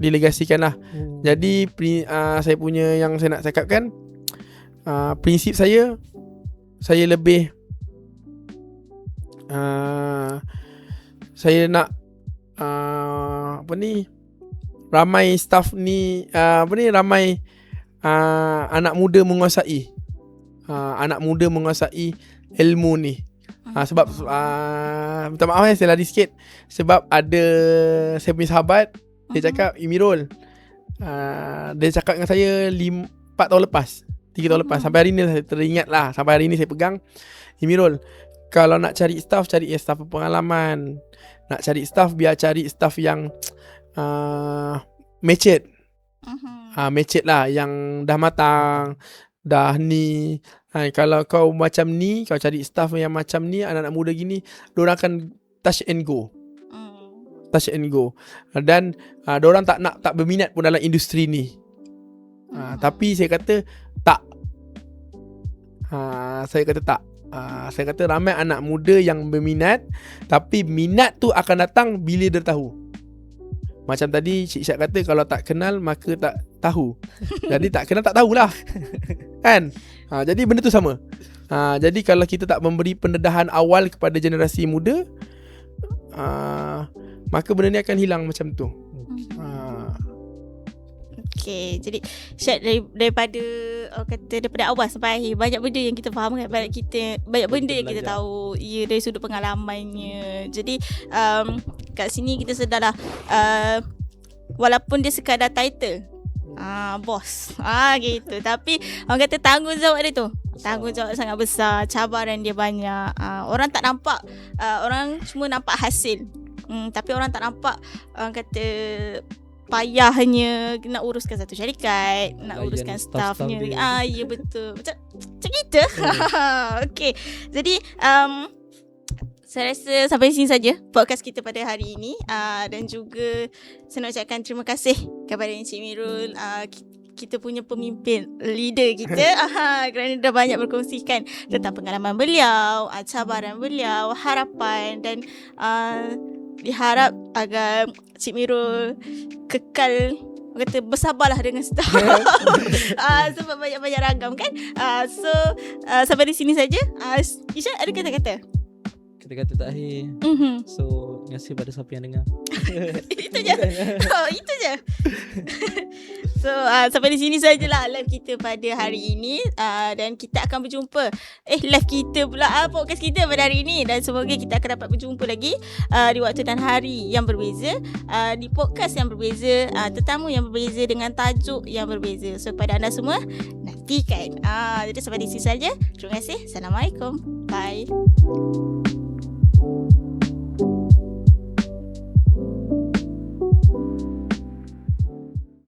delegasikan lah. Jadi saya punya yang saya nak cakapkan, prinsip saya lebih saya nak ramai staff ni, ramai anak muda menguasai ilmu ni. Sebab minta maaf saya lari sikit. Sebab ada saya punya sahabat, dia cakap, Mirul, dia cakap dengan saya 4 tahun lepas, 3 tahun lepas, sampai hari ni saya teringat lah. Sampai hari ni saya pegang, Mirul, kalau nak cari staff, cari staff berpengalaman. Nak cari staff, biar cari staff yang matured. Matured lah, yang dah matang, dah ni. Kalau kau macam ni, kau cari staff yang macam ni, anak-anak muda gini, diorang akan touch and go. touch and go. Dan diorang tak berminat pun dalam industri ni. Tapi saya kata tak. Saya kata tak. Saya kata ramai anak muda yang berminat, tapi minat tu akan datang bila dia tahu. Macam tadi Cik Syed kata, kalau tak kenal maka tak tahu. Jadi tak kenal tak tahulah. Kan? Jadi benda tu sama. Jadi kalau kita tak memberi pendedahan awal kepada generasi muda, maka benda ni akan hilang macam tu. Okay, jadi Syed daripada daripada awal sampai akhir, banyak benda yang kita faham kan, banyak benda yang kita tahu dari sudut pengalamannya. Jadi kat sini kita sedarlah walaupun dia sekadar title bos gitu, tapi orang kata tanggungjawab dia tu tanggungjawab sangat besar, cabaran dia banyak. Orang tak nampak, orang cuma nampak hasil, tapi orang tak nampak orang kata payahnya nak uruskan satu syarikat, nak uruskan staffnya. Ya betul. Macam kita. Okay. Jadi saya rasa sampai sini saja podcast kita pada hari ini. Dan juga saya nak ucapkan terima kasih kepada Encik Mirul, kita punya pemimpin, leader kita, kerana dah banyak berkongsikan tentang pengalaman beliau, cabaran beliau, harapan, dan diharap agar Cik Mirul kekal kata bersabarlah dengan staff. Sebab banyak-banyak ragam kan. So sampai di sini saja. Isha ada kata-kata? Kata-kata terakhir. So terima kasih pada siapa yang dengar. Itu je. Itu je. So sampai di sini sajalah live kita pada hari ini, dan kita akan berjumpa live kita pula, podcast kita pada hari ini, dan semoga kita akan dapat berjumpa lagi di waktu dan hari yang berbeza, di podcast yang berbeza, tetamu yang berbeza dengan tajuk yang berbeza. So pada anda semua, nantikan. Jadi sampai di sini saja. Terima kasih. Assalamualaikum. Bye.